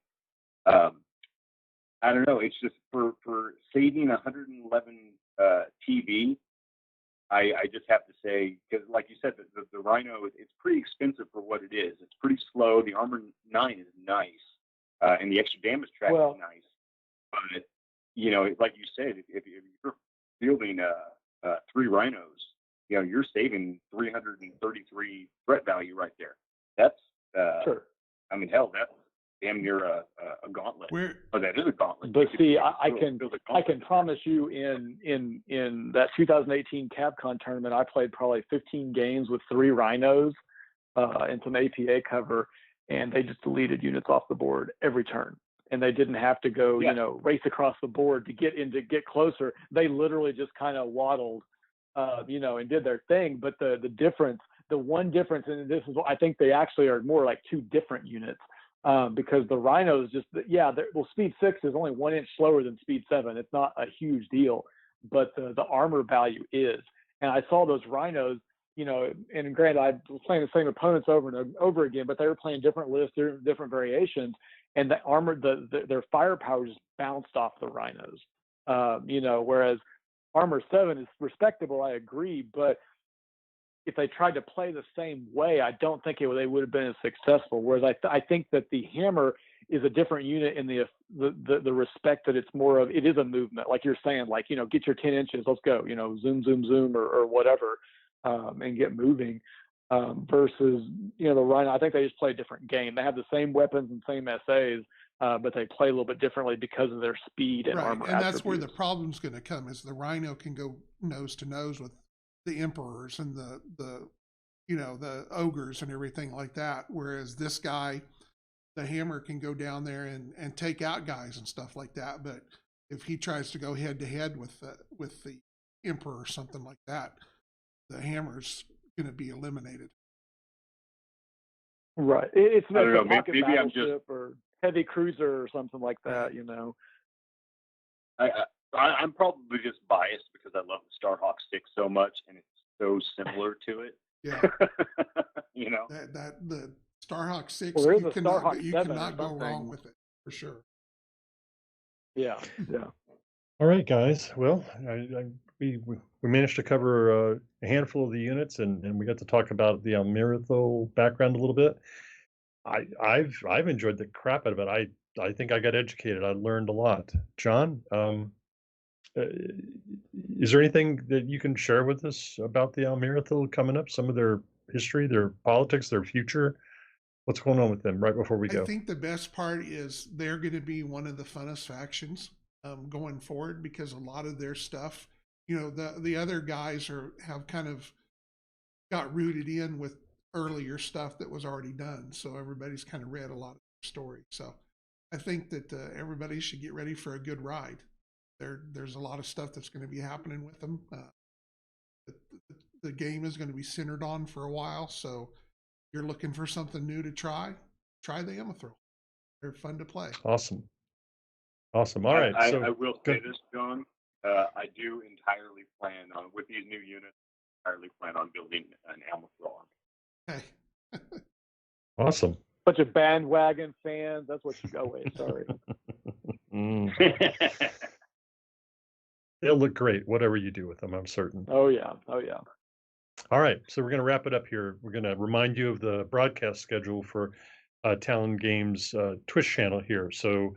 I don't know. It's just for saving 111 TV. I just have to say, because like you said, the Rhino, it's pretty expensive for what it is. It's pretty slow. The Armor 9 is nice, and the extra damage track is nice. But like you said, if you're fielding 3 Rhinos, you're saving 333 threat value right there. That's sure. Hell, that's damn near a gauntlet. That is a gauntlet. But see, I can promise you, in that 2018 CavCon tournament, I played probably 15 games with 3 Rhinos and some APA cover, and they just deleted units off the board every turn. And they didn't have to go, race across the board to get closer. They literally just kind of waddled, and did their thing. But the one difference, and this is, I think they actually are more like 2 different units, because the Rhinos Speed 6 is only 1 inch slower than Speed 7. It's not a huge deal, but the armor value is. And I saw those Rhinos, and granted, I was playing the same opponents over and over again, but they were playing different lists, different variations, and the armor, their firepower just bounced off the Rhinos. Whereas Armor 7 is respectable, I agree, but if they tried to play the same way, I don't think they would have been as successful. Whereas I think that the hammer is a different unit in the respect that it's more of, it is a movement, like you're saying, get your 10 inches, let's go, zoom, zoom, zoom, or whatever, and get moving. Versus, the Rhino, I think they just play a different game. They have the same weapons and same SAs, but they play a little bit differently because of their speed and armor. And that's where the problem's going to come, is the Rhino can go nose to nose with the Emperors and the ogres and everything like that. Whereas this guy, the hammer, can go down there and take out guys and stuff like that. But if he tries to go head to head with the Emperor or something like that, the hammer's going to be eliminated. Right. It's I don't know. Pocket Maybe I'm Battleship or heavy cruiser or something like that. I'm probably just biased because I love the Starhawk 6 so much, and it's so similar to it. Yeah. That the Starhawk 6, well, you cannot go wrong with it, for sure. Yeah. All right, guys. Well, we managed to cover a handful of the units, and we got to talk about the Almirithil background a little bit. I've enjoyed the crap out of it. I think I got educated. I learned a lot. John, is there anything that you can share with us about the Almirithil coming up? Some of their history, their politics, their future. What's going on with them right before we I go? think the best part is they're going to be one of the funnest factions going forward, because a lot of their stuff, the other guys have kind of got rooted in with earlier stuff that was already done. So everybody's kind of read a lot of their story. So I think that everybody should get ready for a good ride. There's a lot of stuff that's going to be happening with them. The game is going to be centered on for a while. So if you're looking for something new to try the Almirithil. They're fun to play. Awesome. All right. I will say this, John. I do entirely plan on, with these new units, building an Almirithil army. Okay. Awesome. Bunch of bandwagon fans. That's what you go with. Sorry. They'll look great, whatever you do with them, I'm certain. Oh yeah. All right, so we're going to wrap it up here. We're going to remind you of the broadcast schedule for Talon Games Twitch channel here. So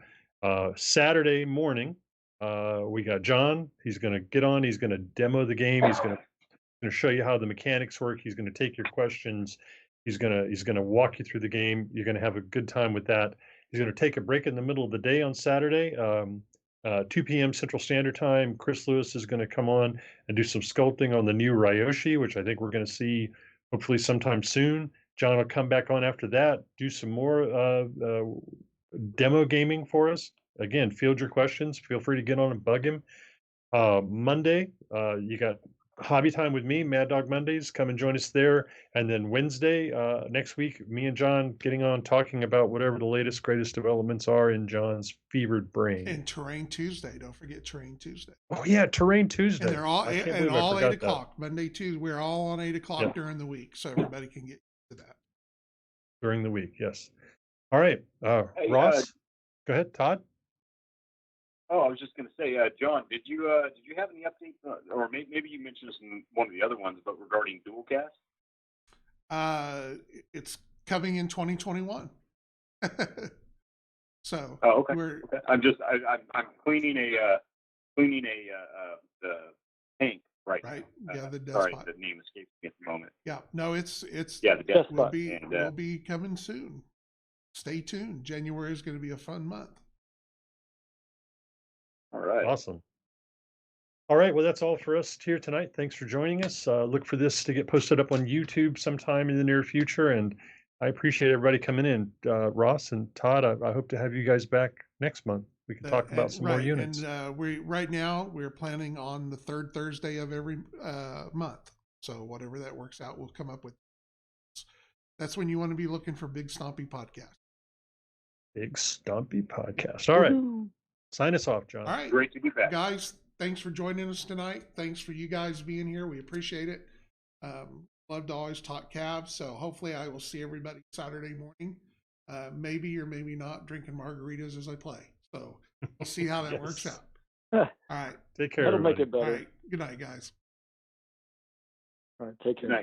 Saturday morning, we got John. He's going to get on. He's going to demo the game. He's going to show you how the mechanics work. He's going to take your questions. He's going to walk you through the game. You're going to have a good time with that. He's going to take a break in the middle of the day on Saturday. 2 p.m. Central Standard Time. Chris Lewis is going to come on and do some sculpting on the new Ryoshi, which I think we're going to see hopefully sometime soon. John will come back on after that, do some more demo gaming for us. Again, field your questions. Feel free to get on and bug him. Monday, you got Hobby Time with me, Mad Dog Mondays. Come and join us there. And then Wednesday, next week, me and John getting on talking about whatever the latest, greatest developments are in John's fevered brain. And Terrain Tuesday. Don't forget Terrain Tuesday. Oh yeah, Terrain Tuesday. And they're all 8 o'clock. Monday, Tuesday. We're all on 8 o'clock during the week, so everybody can get to that. During the week, yes. All right, Hey, Ross. Go ahead, Todd. Oh, I was just going to say, John, did you have any updates, or maybe you mentioned this in one of the other ones, but regarding Dualcast? It's coming in 2021. So okay. Okay. I'm cleaning the tank right now. Yeah, the death sorry, spot. the name escapes me at the moment. Yeah, no, the death will spot. will be coming soon. Stay tuned. January is going to be a fun month. All right. Awesome. All right, well, that's all for us here tonight. Thanks for joining us. Look for this to get posted up on YouTube sometime in the near future, and I appreciate everybody coming in. Ross and Todd, I hope to have you guys back next month. We can talk about some more units. And we're planning on the third Thursday of every month. So whatever that works out, we'll come up with. That's when you want to be looking for Big Stompy Podcast. Big Stompy Podcast. All right. Woo-hoo. Sign us off, John. All right. Great to be back. Guys, thanks for joining us tonight. Thanks for you guys being here. We appreciate it. Love to always talk Cavs. So hopefully I will see everybody Saturday morning. Maybe or maybe not drinking margaritas as I play. So we'll see how that works out. All right. Take care. That'll everybody. make it better. All right. Good night, guys. All right. Take care. Good night.